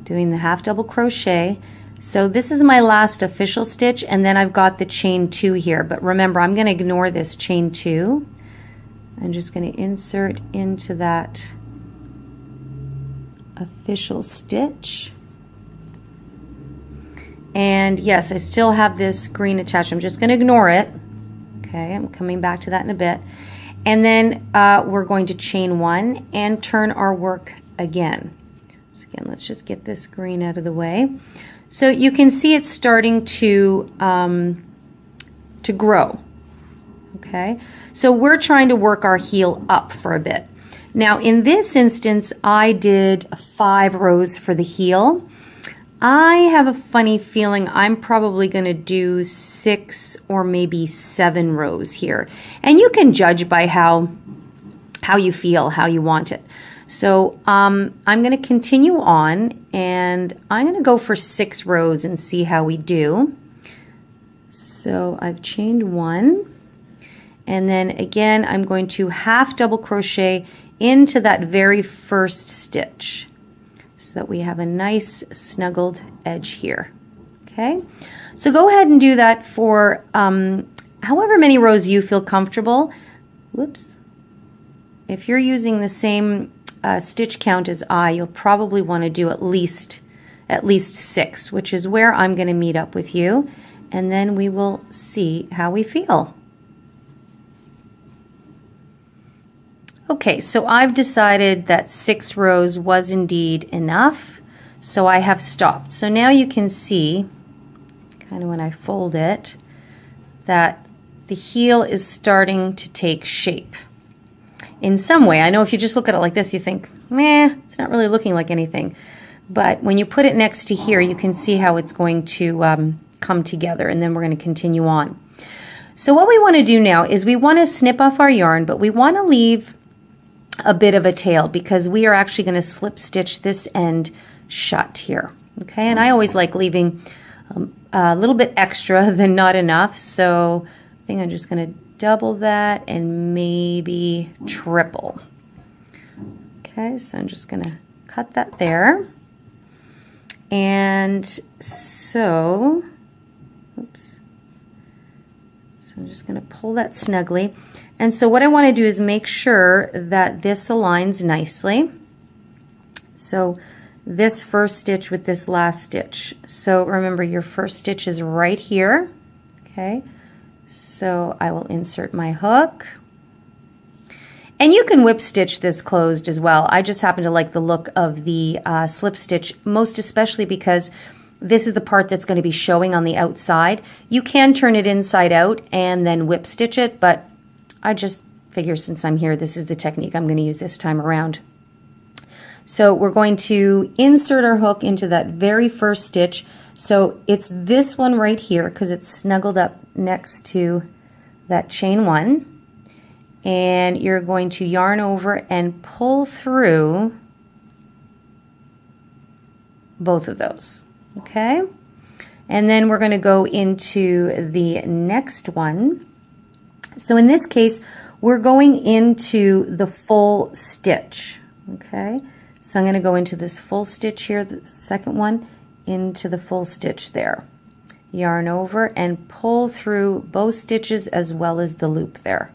doing the half double crochet. So this is my last official stitch, and then I've got the chain 2 here, but remember I'm going to ignore this chain 2. I'm just going to insert into that official stitch, and yes, I still have this green attached. I'm just going to ignore it. Okay, I'm coming back to that in a bit, and then we're going to chain 1 and turn our work again. So again, let's just get this green out of the way. So you can see it's starting to grow. Okay, so we're trying to work our heel up for a bit. Now in this instance I did 5 rows for the heel. I have a funny feeling I'm probably going to do 6 or maybe 7 rows here, and you can judge by how you feel, how you want it. So I'm going to continue on, and I'm going to go for 6 rows and see how we do. So I've chained 1, and then again I'm going to half double crochet into that very first stitch so that we have a nice snuggled edge here. Okay, so go ahead and do that for however many rows you feel comfortable. Whoops. If you're using the same stitch count as you'll probably want to do at least 6, which is where I'm going to meet up with you, and then we will see how we feel. Okay, so I've decided that 6 rows was indeed enough, so I have stopped. So now you can see, kind of when I fold it, that the heel is starting to take shape in some way. I know if you just look at it like this, you think, meh, it's not really looking like anything. But when you put it next to here, you can see how it's going to come together, and then we're going to continue on. So what we want to do now is we want to snip off our yarn, but we want to leave a bit of a tail because we are actually going to slip stitch this end shut here. Okay, and I always like leaving a little bit extra than not enough, so I think I'm just going to double that and maybe triple. Okay, so I'm just going to cut that there. And so, oops. So I'm just going to pull that snugly. And so what I want to do is make sure that this aligns nicely. So this first stitch with this last stitch. So remember, your first stitch is right here. Okay, so I will insert my hook. And you can whip stitch this closed as well. I just happen to like the look of the slip stitch, most especially because this is the part that's going to be showing on the outside. You can turn it inside out and then whip stitch it, but I just figure since I'm here, this is the technique I'm going to use this time around. So we're going to insert our hook into that very first stitch. So it's this one right here because it's snuggled up next to that chain 1, and you're going to yarn over and pull through both of those, okay? And then we're going to go into the next one. So in this case, we're going into the full stitch, okay? So I'm going to go into this full stitch here, the second one, into the full stitch there. Yarn over and pull through both stitches as well as the loop there,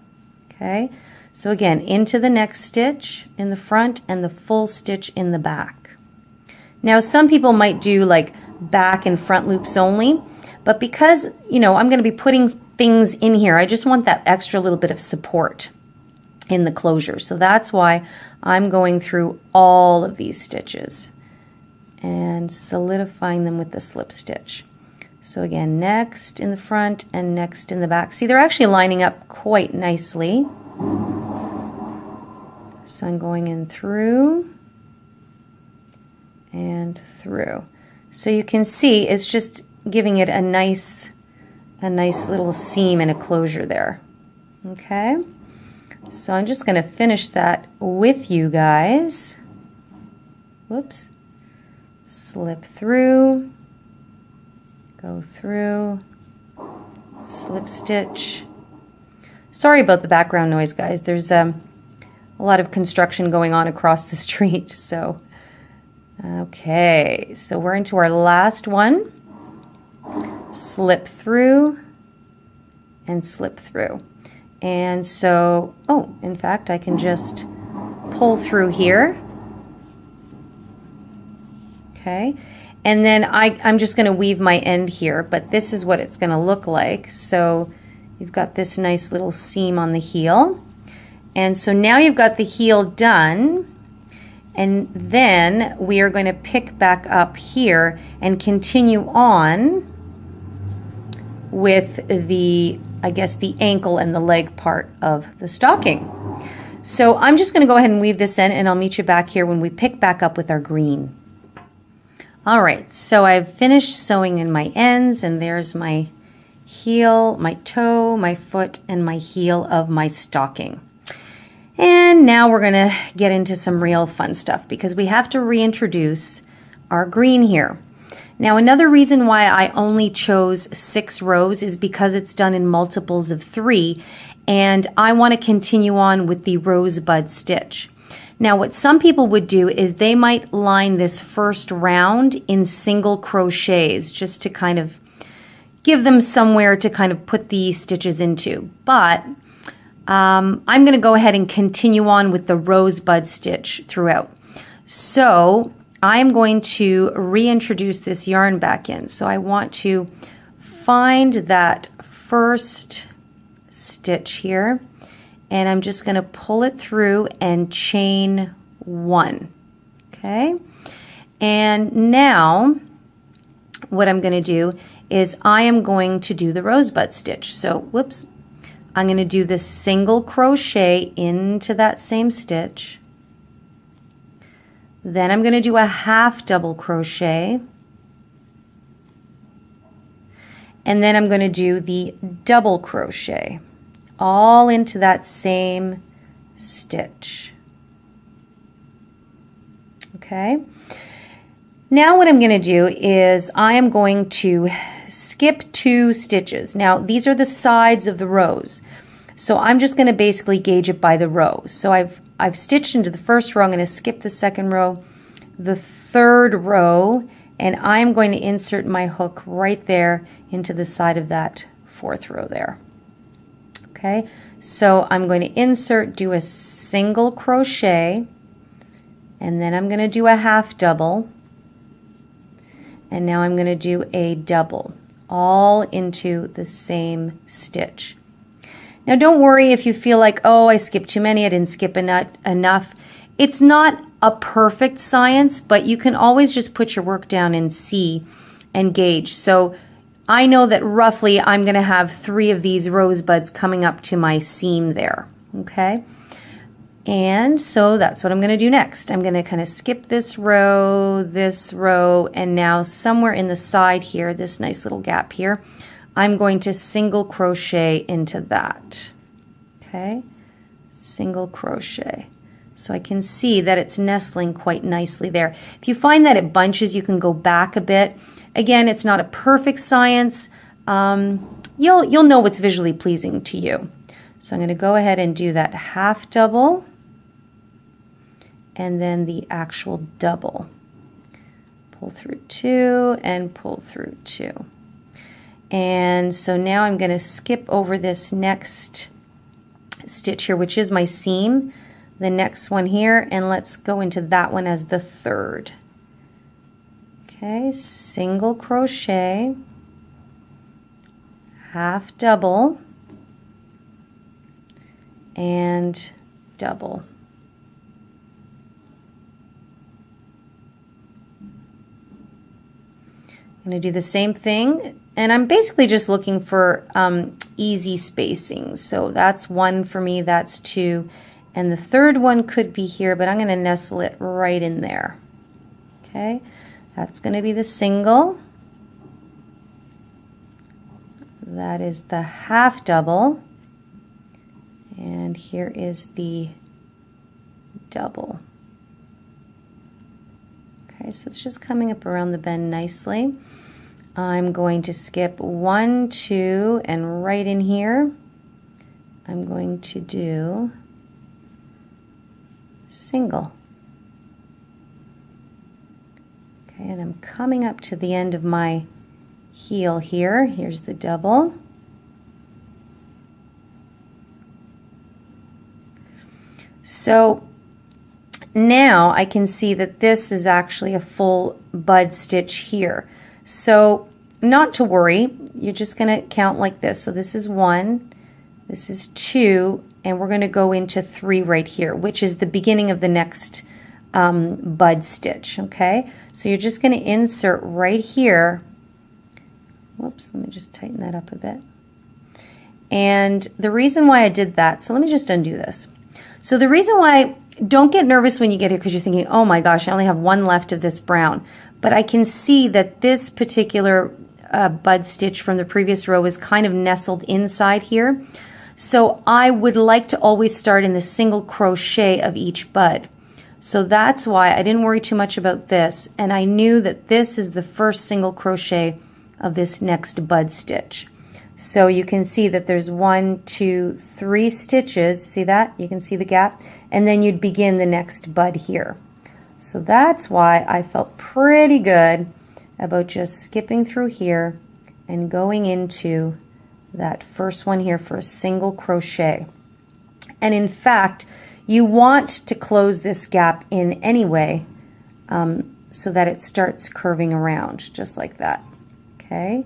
okay? So again, into the next stitch in the front and the full stitch in the back. Now some people might do like back and front loops only, but because, you know, I'm going to be putting things in here, I just want that extra little bit of support in the closure. So that's why I'm going through all of these stitches and solidifying them with the slip stitch. So again, next in the front and next in the back. See, they're actually lining up quite nicely. So I'm going in through and through. So you can see it's just giving it a nice little seam and a closure there. Okay? So I'm just going to finish that with you guys. Whoops. Slip through, go through, slip stitch. Sorry about the background noise, guys. There's a lot of construction going on across the street. So, okay, so we're into our last one. Slip through and slip through. And so, oh, in fact, I can just pull through here. Okay, and then I'm just going to weave my end here, but this is what it's going to look like. So you've got this nice little seam on the heel. And so now you've got the heel done, and then we are going to pick back up here and continue on with the, I guess, the ankle and the leg part of the stocking. So I'm just going to go ahead and weave this in, and I'll meet you back here when we pick back up with our green. All right, so I've finished sewing in my ends, and there's my heel, my toe, my foot, and my heel of my stocking. And now we're gonna get into some real fun stuff because we have to reintroduce our green here. Now, another reason why I only chose 6 rows is because it's done in multiples of 3, and I want to continue on with the rosebud stitch. Now, what some people would do is they might line this first round in single crochets just to kind of give them somewhere to kind of put the stitches into. But I'm going to go ahead and continue on with the rosebud stitch throughout. So I'm going to reintroduce this yarn back in. So I want to find that first stitch here, and I'm just going to pull it through and chain 1. Okay, and now what I'm going to do is I am going to do the rosebud stitch. So whoops, I'm going to do this single crochet into that same stitch. Then I'm going to do a half double crochet, and then I'm going to do the double crochet all into that same stitch. Okay, now what I'm going to do is I am going to skip 2 stitches. Now these are the sides of the rows, so I'm just going to basically gauge it by the row. So I've stitched into the first row. I'm going to skip the second row, the third row, and I'm going to insert my hook right there into the side of that 4th row there. Okay, so I'm going to insert, do a single crochet, and then I'm going to do a half double, and now I'm going to do a double, all into the same stitch. Now don't worry if you feel like, oh, I skipped too many, I didn't skip enough. It's not a perfect science, but you can always just put your work down and see and gauge. So I know that roughly I'm going to have 3 of these rosebuds coming up to my seam there, okay? And so that's what I'm going to do next. I'm going to kind of skip this row, and now somewhere in the side here, this nice little gap here, I'm going to single crochet into that. Okay, single crochet. So I can see that it's nestling quite nicely there. If you find that it bunches, you can go back a bit. Again, it's not a perfect science. You'll know what's visually pleasing to you. So I'm going to go ahead and do that half double and then the actual double. Pull through 2 and pull through 2. And so now I'm going to skip over this next stitch here, which is my seam, the next one here, and let's go into that one as the third. Okay, single crochet, half double, and double. I'm going to do the same thing, and I'm basically just looking for easy spacing. So that's 1 for me, that's 2, and the third one could be here, but I'm going to nestle it right in there. Okay, that's going to be the single. That is the half double, and here is the double. Okay, so it's just coming up around the bend nicely. I'm going to skip 1, 2, and right in here I'm going to do single. Okay, and I'm coming up to the end of my heel here. Here's the double. So now I can see that this is actually a full bud stitch here. So not to worry, you're just going to count like this. So this is 1, this is 2, and we're going to go into 3 right here, which is the beginning of the next bud stitch. Okay, so you're just going to insert right here. Whoops, let me just tighten that up a bit. And the reason why I did that, so let me just undo this. So the reason why, don't get nervous when you get here because you're thinking, oh my gosh, I only have 1 left of this brown. But I can see that this particular bud stitch from the previous row is kind of nestled inside here. So I would like to always start in the single crochet of each bud. So that's why I didn't worry too much about this. And I knew that this is the first single crochet of this next bud stitch. So you can see that there's 1, 2, 3 stitches. See that? You can see the gap. And then you'd begin the next bud here. So that's why I felt pretty good about just skipping through here and going into that first one here for a single crochet. And in fact, you want to close this gap in anyway so that it starts curving around just like that. Okay,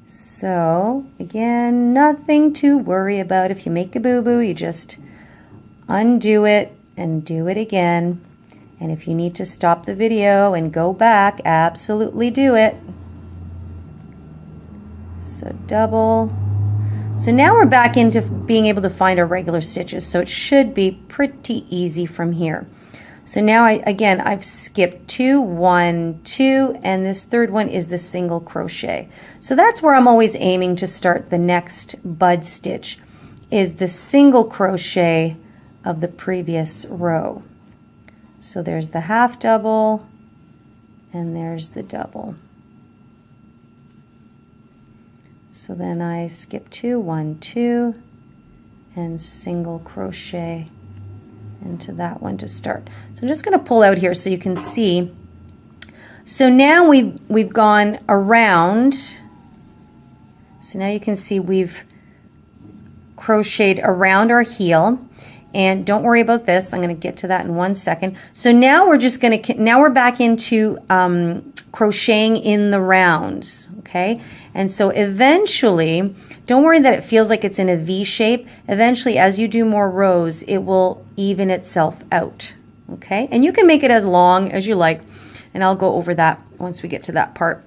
so again, nothing to worry about. If you make a boo-boo, you just undo it and do it again. And if you need to stop the video and go back, absolutely do it. So double. So now we're back into being able to find our regular stitches. So it should be pretty easy from here. So now I've skipped 2, 1, 2, and this third one is the single crochet. So that's where I'm always aiming to start the next bud stitch, is the single crochet of the previous row. So there's the half double and there's the double. So then I skip 2, 1, 2, and single crochet into that one to start. So I'm just going to pull out here so you can see. So now we've gone around. So now you can see we've crocheted around our heel. And don't worry about this. I'm going to get to that in 1 second. So now we're just going to, now we're back into crocheting in the rounds, okay? And so eventually, don't worry that it feels like it's in a V shape. Eventually, as you do more rows, it will even itself out, okay? And you can make it as long as you like, and I'll go over that once we get to that part.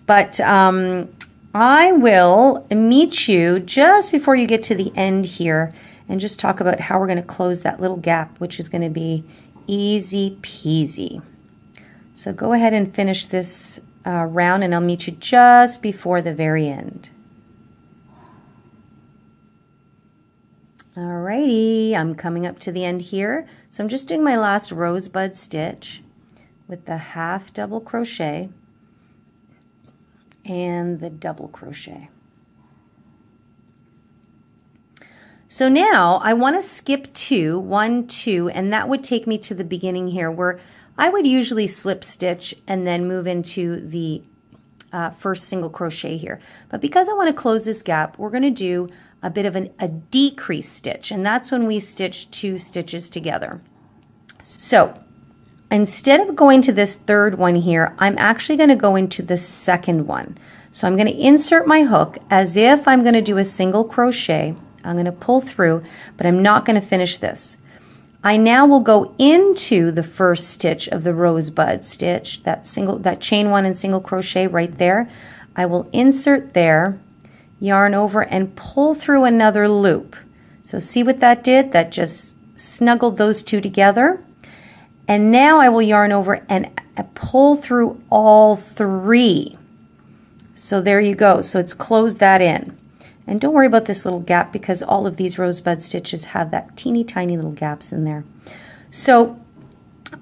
But I will meet you just before you get to the end here and just talk about how we're going to close that little gap, which is going to be easy peasy. So go ahead and finish this round, and I'll meet you just before the very end. Alrighty, I'm coming up to the end here. So I'm just doing my last rosebud stitch with the half double crochet and the double crochet. So now I want to skip 2, 1, 2, and that would take me to the beginning here where I would usually slip stitch and then move into the first single crochet here. But because I want to close this gap, we're going to do a bit of a decrease stitch, and that's when we stitch 2 stitches together. So instead of going to this third one here, I'm actually going to go into the second one. So I'm going to insert my hook as if I'm going to do a single crochet. I'm going to pull through, but I'm not going to finish this. I now will go into the first stitch of the rosebud stitch, that chain 1 and single crochet right there. I will insert there, yarn over and pull through another loop. So see what that did? That just snuggled those 2 together. And now I will yarn over and pull through all 3. So there you go. So it's closed that in. And don't worry about this little gap because all of these rosebud stitches have that teeny tiny little gaps in there. So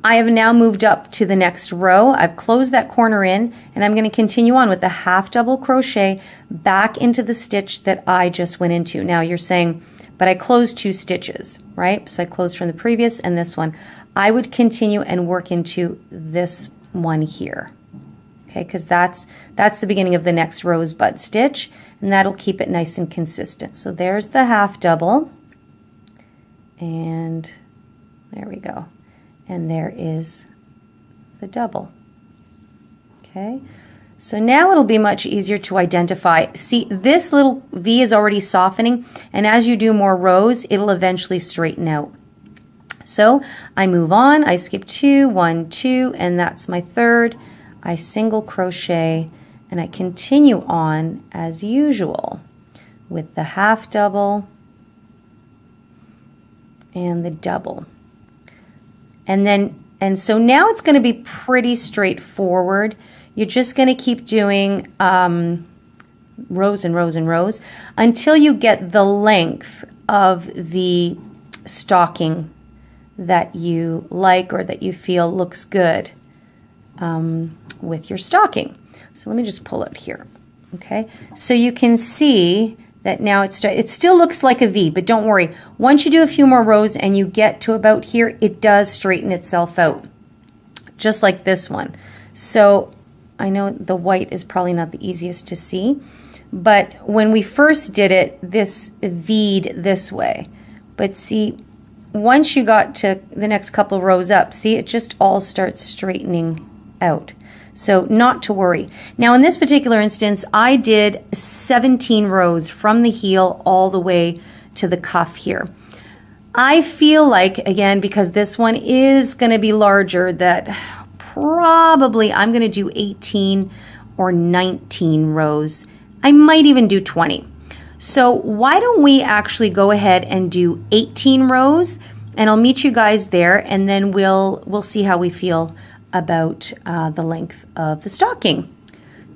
I have now moved up to the next row. I've closed that corner in, and I'm going to continue on with the half double crochet back into the stitch that I just went into. Now you're saying, but I closed 2 stitches, right? So I closed from the previous and this one. I would continue and work into this one here. Okay, because that's the beginning of the next rosebud stitch, and that'll keep it nice and consistent. So there's the half double, and there we go. And there is the double. Okay, so now it'll be much easier to identify. See, this little V is already softening, and as you do more rows, it'll eventually straighten out. So I move on, I skip 2, 1, 2, and that's my third. I single crochet, and I continue on as usual with the half double and the double. And so now it's going to be pretty straightforward. You're just going to keep doing rows and rows and rows until you get the length of the stocking that you like or that you feel looks good with your stocking. So let me just pull it here. Okay, so you can see that now it still looks like a V, but don't worry. Once you do a few more rows and you get to about here, it does straighten itself out, just like this one. So I know the white is probably not the easiest to see, but when we first did it, this V'd this way. But see, once you got to the next couple rows up, see, it just all starts straightening out. So not to worry. Now in this particular instance, I did 17 rows from the heel all the way to the cuff here. I feel like, again, because this one is going to be larger, that probably I'm going to do 18 or 19 rows. I might even do 20. So why don't we actually go ahead and do 18 rows, and I'll meet you guys there, and then we'll see how we feel about the length of the stocking.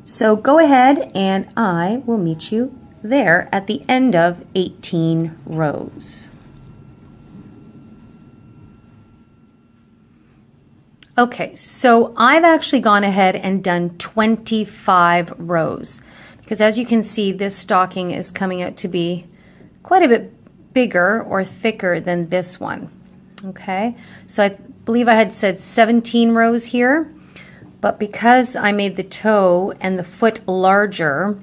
So go ahead and I will meet you there at the end of 18 rows. Okay, so I've actually gone ahead and done 25 rows because as you can see, this stocking is coming out to be quite a bit bigger or thicker than this one. Okay, so I believe I had said 17 rows here, but because I made the toe and the foot larger,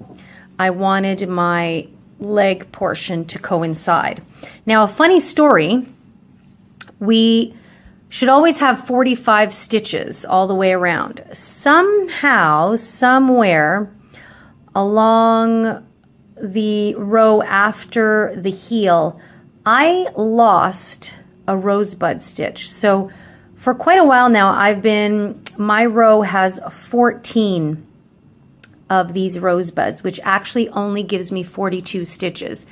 I wanted my leg portion to coincide. Now, a funny story, we should always have 45 stitches all the way around. Somehow, somewhere along the row after the heel, I lost a rosebud stitch. So for quite a while now, my row has 14 of these rosebuds, which actually only gives me 42 stitches.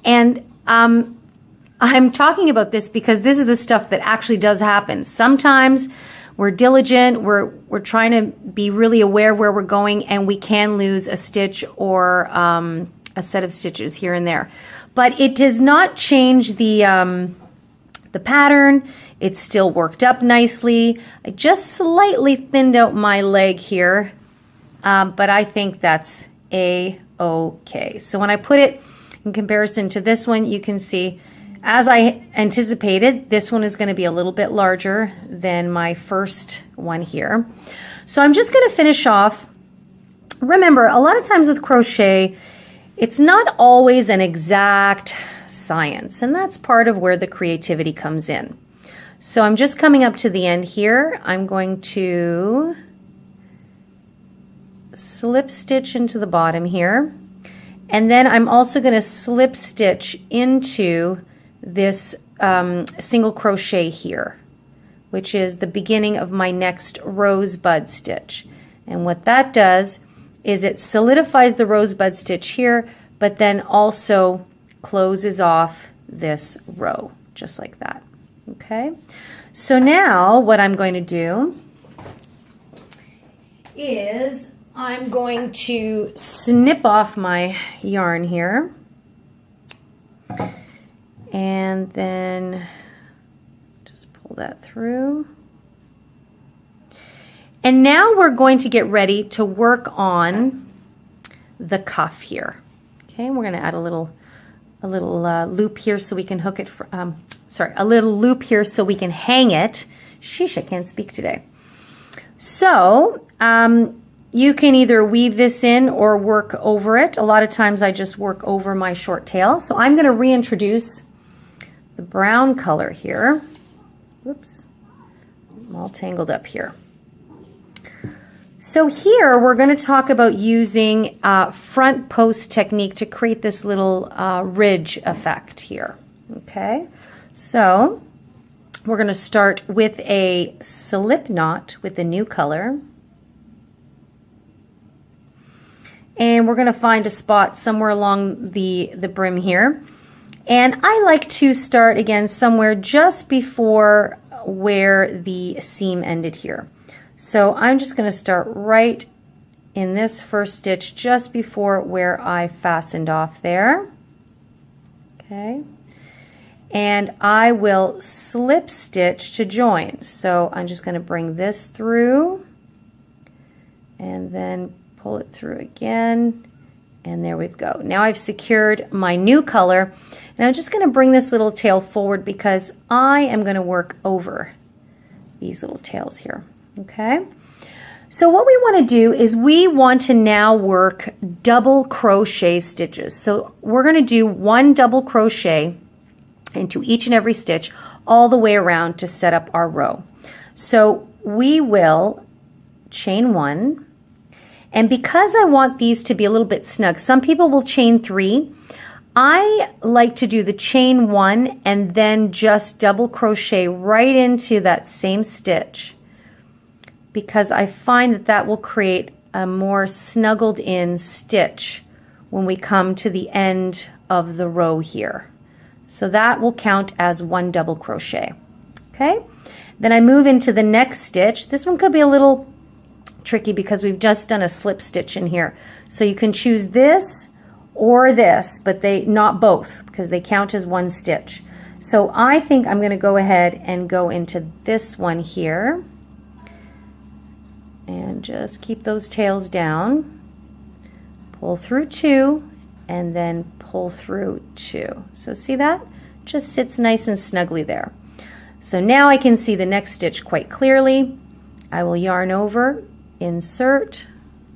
And I'm talking about this because this is the stuff that actually does happen. Sometimes we're diligent, we're trying to be really aware where we're going, and we can lose a stitch or a set of stitches here and there. but it does not change the pattern. It's still worked up nicely. I just slightly thinned out my leg here, but I think that's a-okay. So when I put it in comparison to this one, you can see, as I anticipated, this one is going to be a little bit larger than my first one here. So I'm just going to finish off. Remember, a lot of times with crochet, it's not always an exact science, and that's part of where the creativity comes in. So I'm just coming up to the end here. I'm going to slip stitch into the bottom here, and then I'm also going to slip stitch into this single crochet here, which is the beginning of my next rosebud stitch. And what that does is it solidifies the rosebud stitch here, but then also closes off this row, just like that. Okay, so now what I'm going to do is I'm going to snip off my yarn here, and then just pull that through. And now we're going to get ready to work on the cuff here. Okay, we're going to add a little loop here so we can hook it. A little loop here so we can hang it. Sheesh, I can't speak today. So you can either weave this in or work over it. A lot of times I just work over my short tail. So I'm going to reintroduce the brown color here. Whoops, I'm all tangled up here. So here we're going to talk about using front post technique to create this little ridge effect here. Okay, so we're going to start with a slip knot with the new color. And we're going to find a spot somewhere along the brim here. And I like to start again somewhere just before where the seam ended here. So I'm just going to start right in this first stitch just before where I fastened off there. Okay. And I will slip stitch to join. So I'm just going to bring this through and then pull it through again. And there we go. Now I've secured my new color, and I'm just going to bring this little tail forward because I am going to work over these little tails here. Okay, so what we want to do is we want to now work double crochet stitches. So we're going to do 1 double crochet into each and every stitch all the way around to set up our row. So we will chain 1, and because I want these to be a little bit snug, some people will chain 3. I like to do the chain 1 and then just double crochet right into that same stitch, because I find that that will create a more snuggled in stitch when we come to the end of the row here. So that will count as 1 double crochet. Okay, then I move into the next stitch. This one could be a little tricky because we've just done a slip stitch in here. So you can choose this or this, but they not both because they count as 1 stitch. So I think I'm going to go ahead and go into this one here. And just keep those tails down, pull through 2, and then pull through 2. So see that? Just sits nice and snugly there. So now I can see the next stitch quite clearly. I will yarn over, insert,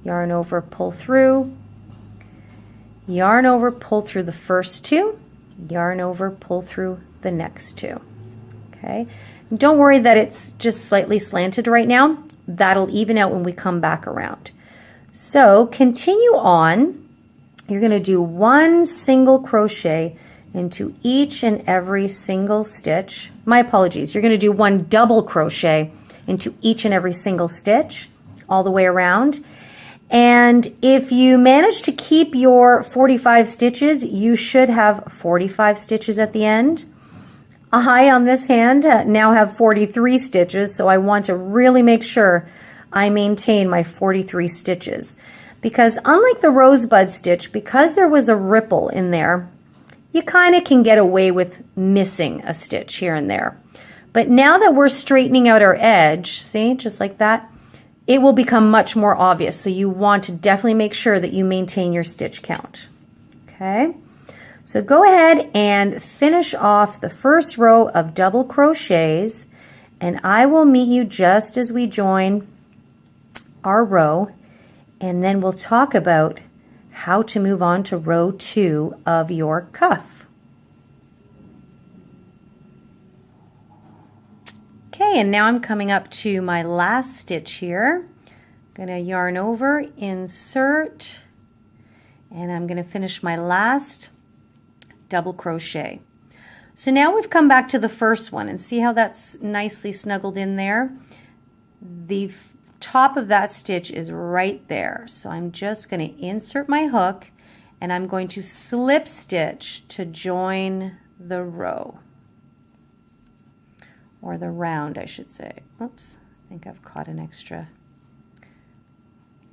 yarn over, pull through, yarn over, pull through the first 2, yarn over, pull through the next 2. Okay, and don't worry that it's just slightly slanted right now. That'll even out when we come back around. So continue on. You're going to do 1 single crochet into each and every single stitch. My apologies. You're going to do 1 double crochet into each and every single stitch all the way around. And if you manage to keep your 45 stitches, you should have 45 stitches at the end. I, on this hand, now have 43 stitches, so I want to really make sure I maintain my 43 stitches. Because unlike the rosebud stitch, because there was a ripple in there, you kind of can get away with missing a stitch here and there. But now that we're straightening out our edge, see, just like that, it will become much more obvious. So you want to definitely make sure that you maintain your stitch count. Okay, so go ahead and finish off the first row of double crochets, and I will meet you just as we join our row, and then we'll talk about how to move on to row 2 of your cuff. Okay, and now I'm coming up to my last stitch here. I'm going to yarn over, insert, and I'm going to finish my last double crochet. So now we've come back to the first one, and see how that's nicely snuggled in there? The top of that stitch is right there. So I'm just going to insert my hook, and I'm going to slip stitch to join the row, or the round I should say. Oops, I think I've caught an extra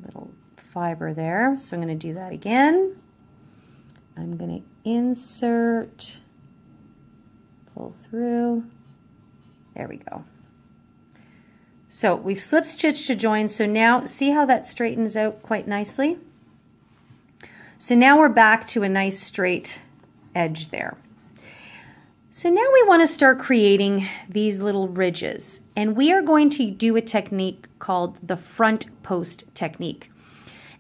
little fiber there, so I'm going to do that again. I'm going to insert, pull through, there we go. So we've slip stitched to join, so now see how that straightens out quite nicely? So now we're back to a nice straight edge there. So now we want to start creating these little ridges, and we are going to do a technique called the front post technique.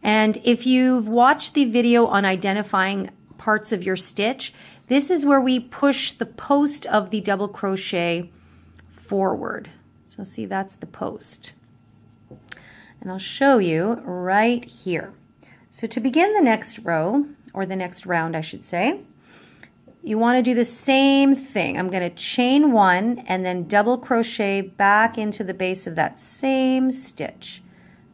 And if you've watched the video on identifying parts of your stitch, this is where we push the post of the double crochet forward. So see, that's the post. And I'll show you right here. So to begin the next row, or the next round I should say, you want to do the same thing. I'm going to chain 1 and then double crochet back into the base of that same stitch,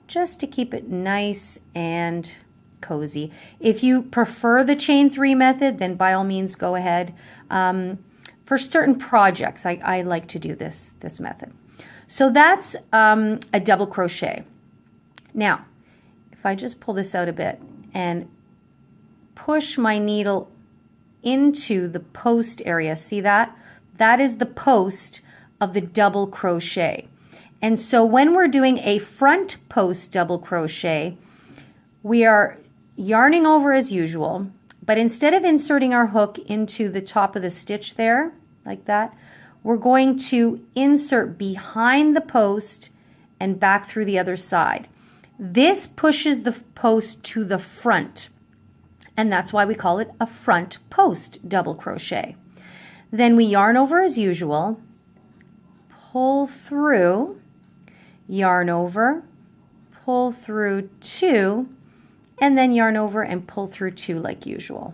just to keep it nice and cozy. If you prefer the chain 3 method, then by all means go ahead. For certain projects, I like to do this method. So that's a double crochet. Now, if I just pull this out a bit and push my needle into the post area, see that? That is the post of the double crochet. And so when we're doing a front post double crochet, we are yarning over as usual, but instead of inserting our hook into the top of the stitch there, like that, we're going to insert behind the post and back through the other side. This pushes the post to the front, and that's why we call it a front post double crochet. Then we yarn over as usual, pull through, yarn over, pull through 2, and then yarn over and pull through 2 like usual.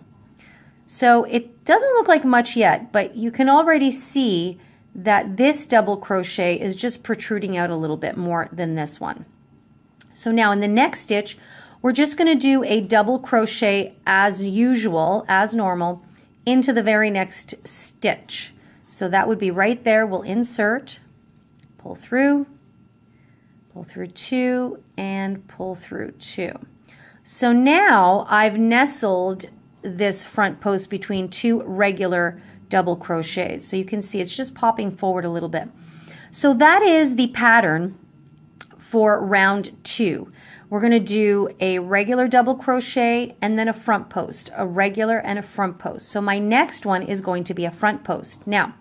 So it doesn't look like much yet, but you can already see that this double crochet is just protruding out a little bit more than this one. So now in the next stitch, we're just going to do a double crochet as usual, as normal, into the very next stitch. So that would be right there. We'll insert, pull through 2, and pull through 2. So now I've nestled this front post between 2 regular double crochets. So you can see it's just popping forward a little bit. So that is the pattern for round 2. We're going to do a regular double crochet and then a front post, a regular and a front post. So my next one is going to be a front post. Now,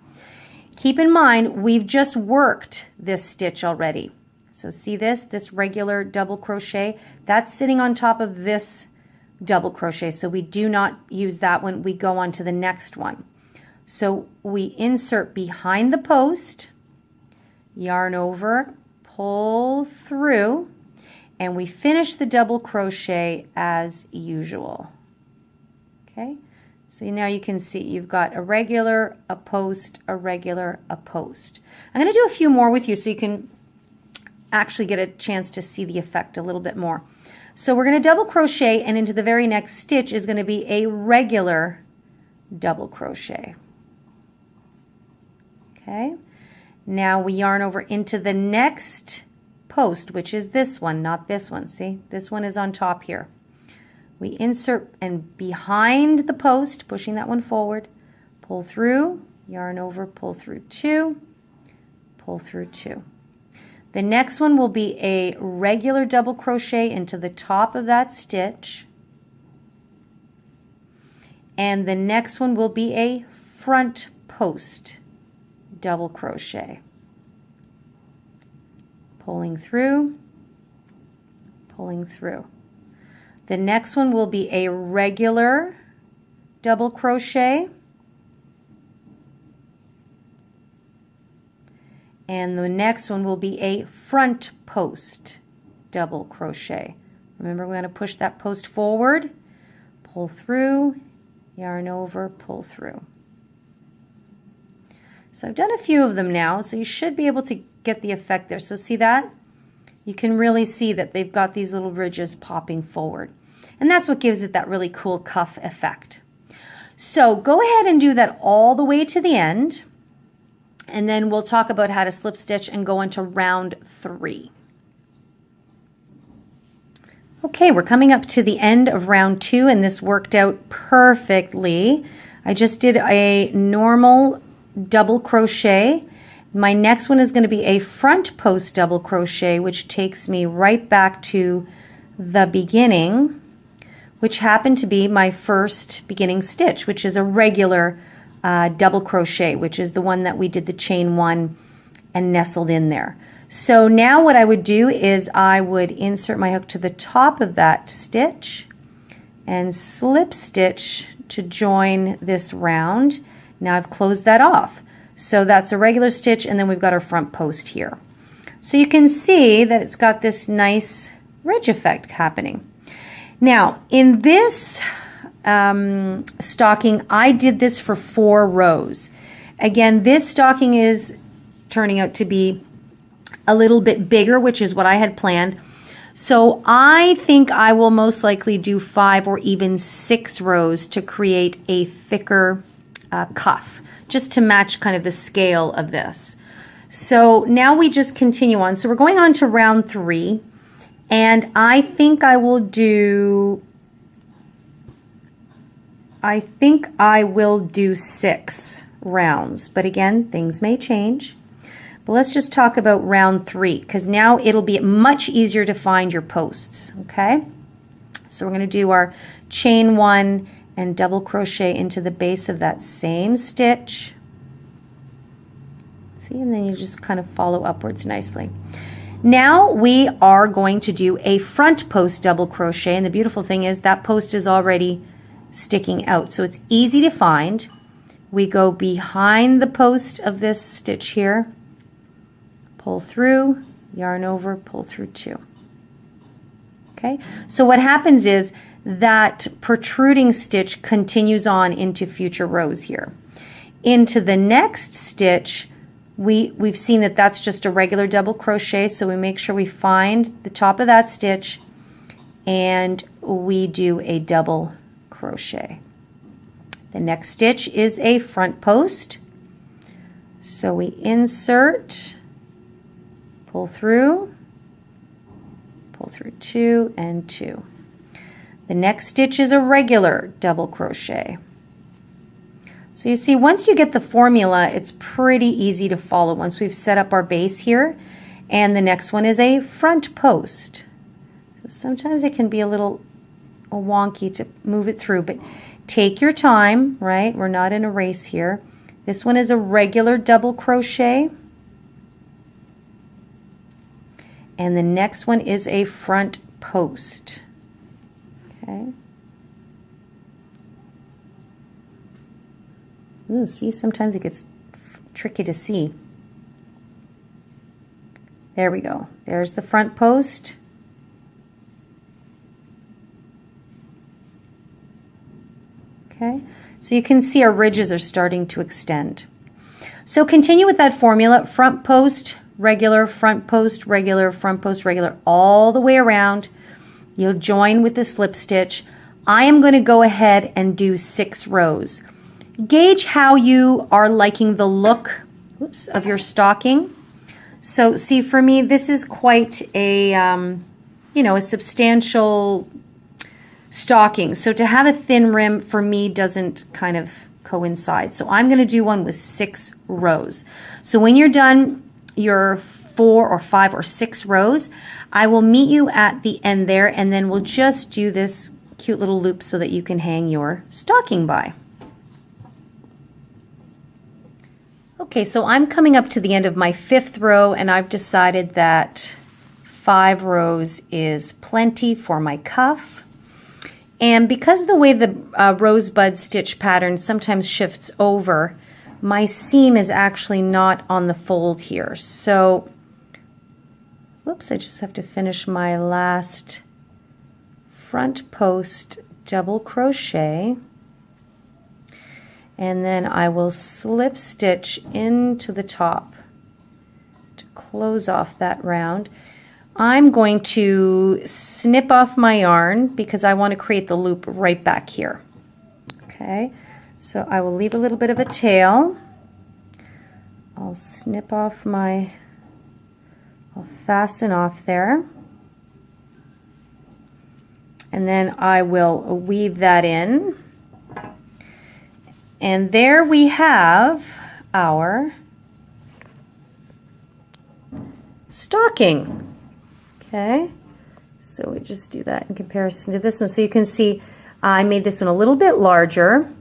keep in mind, we've just worked this stitch already. So see this regular double crochet, that's sitting on top of this double crochet. So we do not use that when we go on to the next one. So we insert behind the post, yarn over, pull through, and we finish the double crochet as usual. Okay, so now you can see you've got a regular, a post, a regular, a post. I'm going to do a few more with you so you can actually get a chance to see the effect a little bit more. So we're going to double crochet, and into the very next stitch is going to be a regular double crochet. Okay, now we yarn over into the next post, which is this one, not this one. See, this one is on top here. We insert and behind the post, pushing that one forward, pull through, yarn over, pull through 2, pull through 2. The next one will be a regular double crochet into the top of that stitch. And the next one will be a front post double crochet. Pulling through, pulling through. The next one will be a regular double crochet. And the next one will be a front post double crochet. Remember, we're going to push that post forward, pull through, yarn over, pull through. So I've done a few of them now, so you should be able to get the effect there. So see that? You can really see that they've got these little ridges popping forward. And that's what gives it that really cool cuff effect. So go ahead and do that all the way to the end. And then we'll talk about how to slip stitch and go into round 3. Okay, we're coming up to the end of round 2, and this worked out perfectly. I just did a normal double crochet. My next one is going to be a front post double crochet, which takes me right back to the beginning, which happened to be my first beginning stitch, which is a regular double crochet, which is the one that we did the chain 1 and nestled in there. So now what I would do is I would insert my hook to the top of that stitch and slip stitch to join this round. Now I've closed that off. So that's a regular stitch, and then we've got our front post here. So you can see that it's got this nice ridge effect happening. Now in this stocking, I did this for 4 rows. Again, this stocking is turning out to be a little bit bigger, which is what I had planned. So I think I will most likely do 5 or even 6 rows to create a thicker cuff, just to match kind of the scale of this. So now we just continue on. So we're going on to round 3, and I think I will do 6 rounds, but again, things may change. But let's just talk about round 3, because now it'll be much easier to find your posts, okay? So we're going to do our chain 1 and double crochet into the base of that same stitch. See, and then you just kind of follow upwards nicely. Now we are going to do a front post double crochet, and the beautiful thing is that post is already sticking out, so it's easy to find. We go behind the post of this stitch here, pull through, yarn over, pull through 2. Okay, so what happens is that protruding stitch continues on into future rows here. Into the next stitch, we've seen that that's just a regular double crochet, so we make sure we find the top of that stitch and we do a double crochet. The next stitch is a front post, so we insert, pull through 2 and 2. The next stitch is a regular double crochet. So you see, once you get the formula, it's pretty easy to follow once we've set up our base here. And the next one is a front post. So sometimes it can be a little wonky to move it through, but take your time, right? We're not in a race here. This one is a regular double crochet. And the next one is a front post. Okay. Ooh, see, sometimes it gets tricky to see. There we go. There's the front post. Okay, so you can see our ridges are starting to extend. So continue with that formula, front post, regular, front post, regular, front post, regular, all the way around. You'll join with the slip stitch. I am going to go ahead and do 6 rows. Gauge how you are liking the look of your stocking. So see, for me, this is quite a, a substantial stocking. So to have a thin rim for me doesn't kind of coincide. So I'm going to do one with 6 rows. So when you're done your 4 or 5 or 6 rows, I will meet you at the end there, and then we'll just do this cute little loop so that you can hang your stocking by. Okay, so I'm coming up to the end of my 5th row, and I've decided that 5 rows is plenty for my cuff. And because of the way the rosebud stitch pattern sometimes shifts over, my seam is actually not on the fold here. So, whoops, I just have to finish my last front post double crochet. And then I will slip stitch into the top to close off that round. I'm going to snip off my yarn because I want to create the loop right back here. Okay, so I will leave a little bit of a tail. I'll snip off I'll fasten off there. And then I will weave that in. And there we have our stocking. Okay, so we just do that in comparison to this one. So you can see I made this one a little bit larger,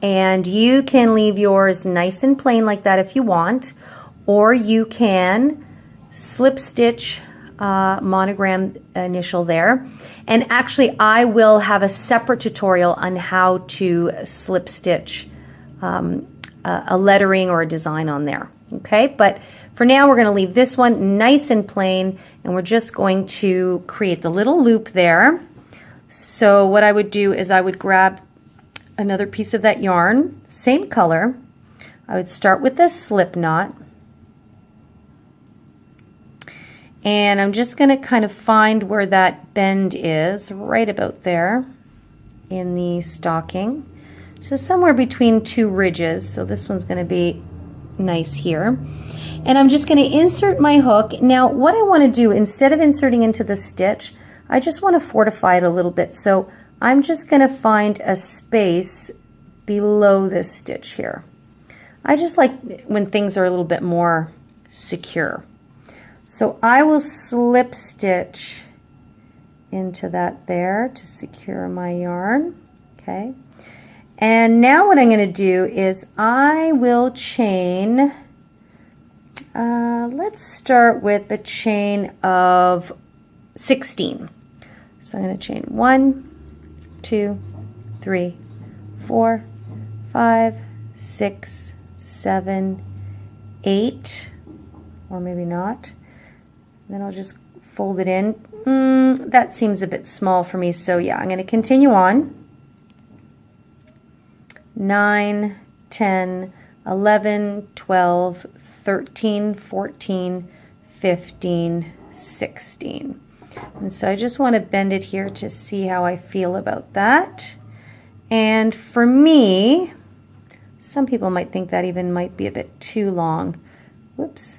and you can leave yours nice and plain like that if you want, or you can slip stitch monogram initial there. And actually I will have a separate tutorial on how to slip stitch a lettering or a design on there. Okay, but for now we're going to leave this one nice and plain, and we're just going to create the little loop there. So what I would do is I would grab another piece of that yarn, same color. I would start with a slip knot, and I'm just going to kind of find where that bend is, right about there in the stocking. So somewhere between 2 ridges. So this one's going to be nice here. And I'm just going to insert my hook. Now what I want to do, instead of inserting into the stitch, I just want to fortify it a little bit. So I'm just going to find a space below this stitch here. I just like when things are a little bit more secure. So I will slip stitch into that there to secure my yarn. Okay. And now what I'm going to do is I will chain, let's start with a chain of 16. So I'm going to chain 1, 2, 3, 4, 5, 6, 7, 8, or maybe not. Then I'll just fold it in. That seems a bit small for me, so yeah, I'm going to continue on. 9, 10, 11, 12, 13, 14, 15, 16. And so I just want to bend it here to see how I feel about that. And for me, some people might think that even might be a bit too long. Whoops.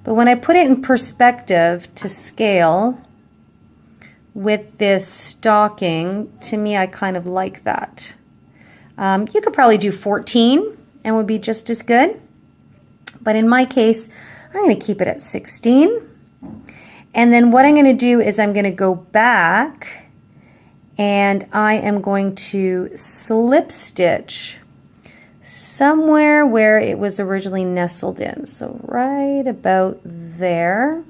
But when I put it in perspective to scale with this stocking, to me I kind of like that. You could probably do 14 and would be just as good. But in my case, I'm going to keep it at 16. And then what I'm going to do is I'm going to go back and I am going to slip stitch somewhere where it was originally nestled in. So right about there,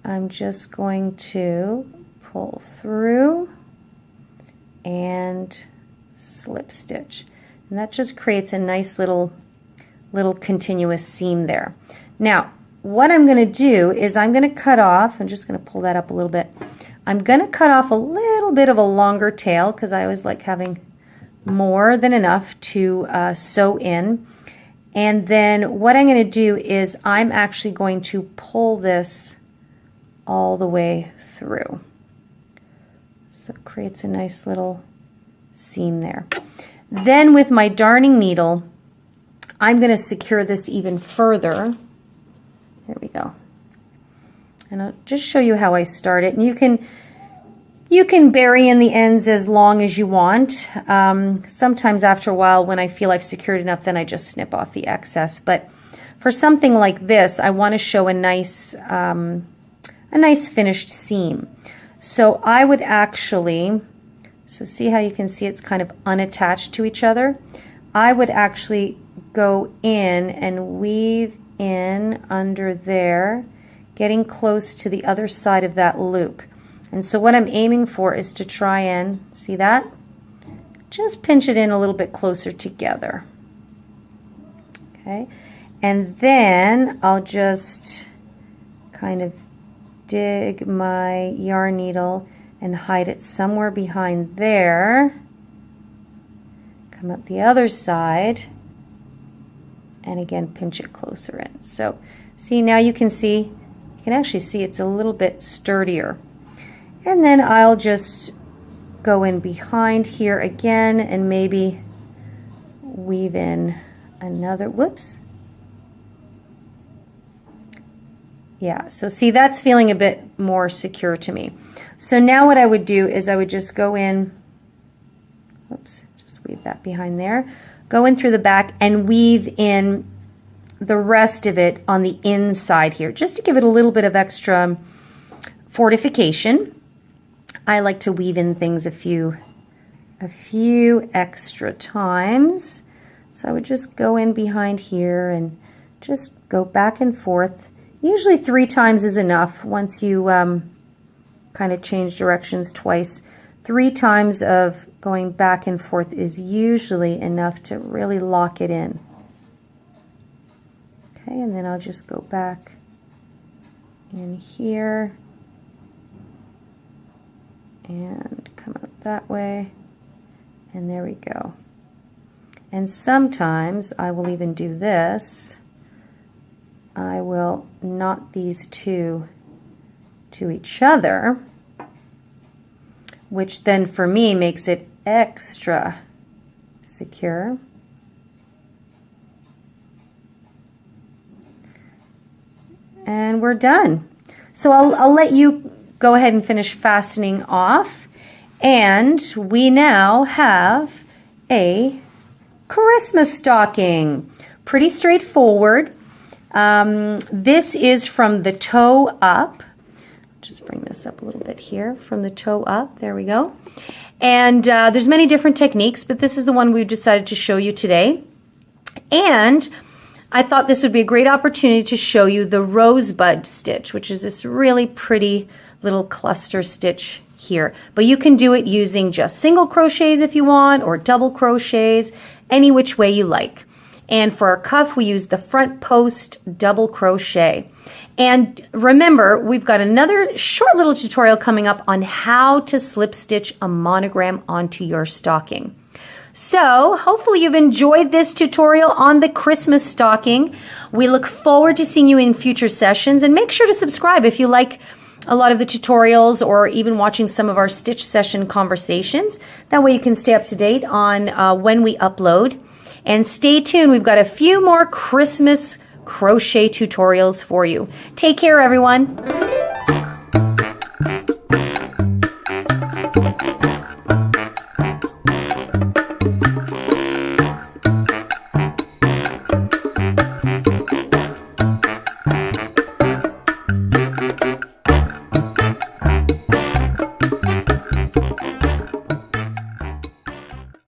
I'm just going to pull through and slip stitch. And that just creates a nice little continuous seam there. Now, what I'm going to do is I'm going to cut off, I'm just going to pull that up a little bit. I'm going to cut off a little bit of a longer tail because I always like having more than enough to sew in. And then what I'm going to do is I'm actually going to pull this all the way through. So it creates a nice little seam there. Then with my darning needle, I'm going to secure this even further. Here we go. And I'll just show you how I start it. And you You can bury in the ends as long as you want. Sometimes after a while when I feel I've secured enough, then I just snip off the excess. But for something like this, I want to show a nice finished seam. So I would actually, so see how you can see it's kind of unattached to each other? I would actually go in and weave in under there, getting close to the other side of that loop. And so what I'm aiming for is to try and, see that? Just pinch it in a little bit closer together. Okay, and then I'll just kind of dig my yarn needle and hide it somewhere behind there. Come up the other side and again pinch it closer in. So see, now you can actually see it's a little bit sturdier. And then I'll just go in behind here again and maybe weave in another, whoops. Yeah, so see, that's feeling a bit more secure to me. So now what I would do is I would just go in, whoops, just weave that behind there, go in through the back and weave in the rest of it on the inside here, just to give it a little bit of extra fortification. I like to weave in things a few extra times. So I would just go in behind here and just go back and forth. Usually 3 times is enough once you kind of change directions twice. 3 times of going back and forth is usually enough to really lock it in. Okay, and then I'll just go back in here and come out that way, and there we go. And sometimes I will even do this. I will knot these two to each other, which then for me makes it extra secure. And we're done. So I'll let you go ahead and finish fastening off, and we now have a Christmas stocking. Pretty straightforward. This is from the toe up. Just bring this up a little bit here, from the toe up. There we go. And there's many different techniques, but this is the one we've decided to show you today. And I thought this would be a great opportunity to show you the rosebud stitch, which is this really pretty little cluster stitch here. But you can do it using just single crochets if you want, or double crochets, any which way you like. And for our cuff, we use the front post double crochet. And remember, we've got another short little tutorial coming up on how to slip stitch a monogram onto your stocking. So hopefully you've enjoyed this tutorial on the Christmas stocking. We look forward to seeing you in future sessions, and make sure to subscribe if you like a lot of the tutorials or even watching some of our stitch session conversations. That way you can stay up to date on when we upload. And stay tuned, we've got a few more Christmas crochet tutorials for you. Take care, everyone.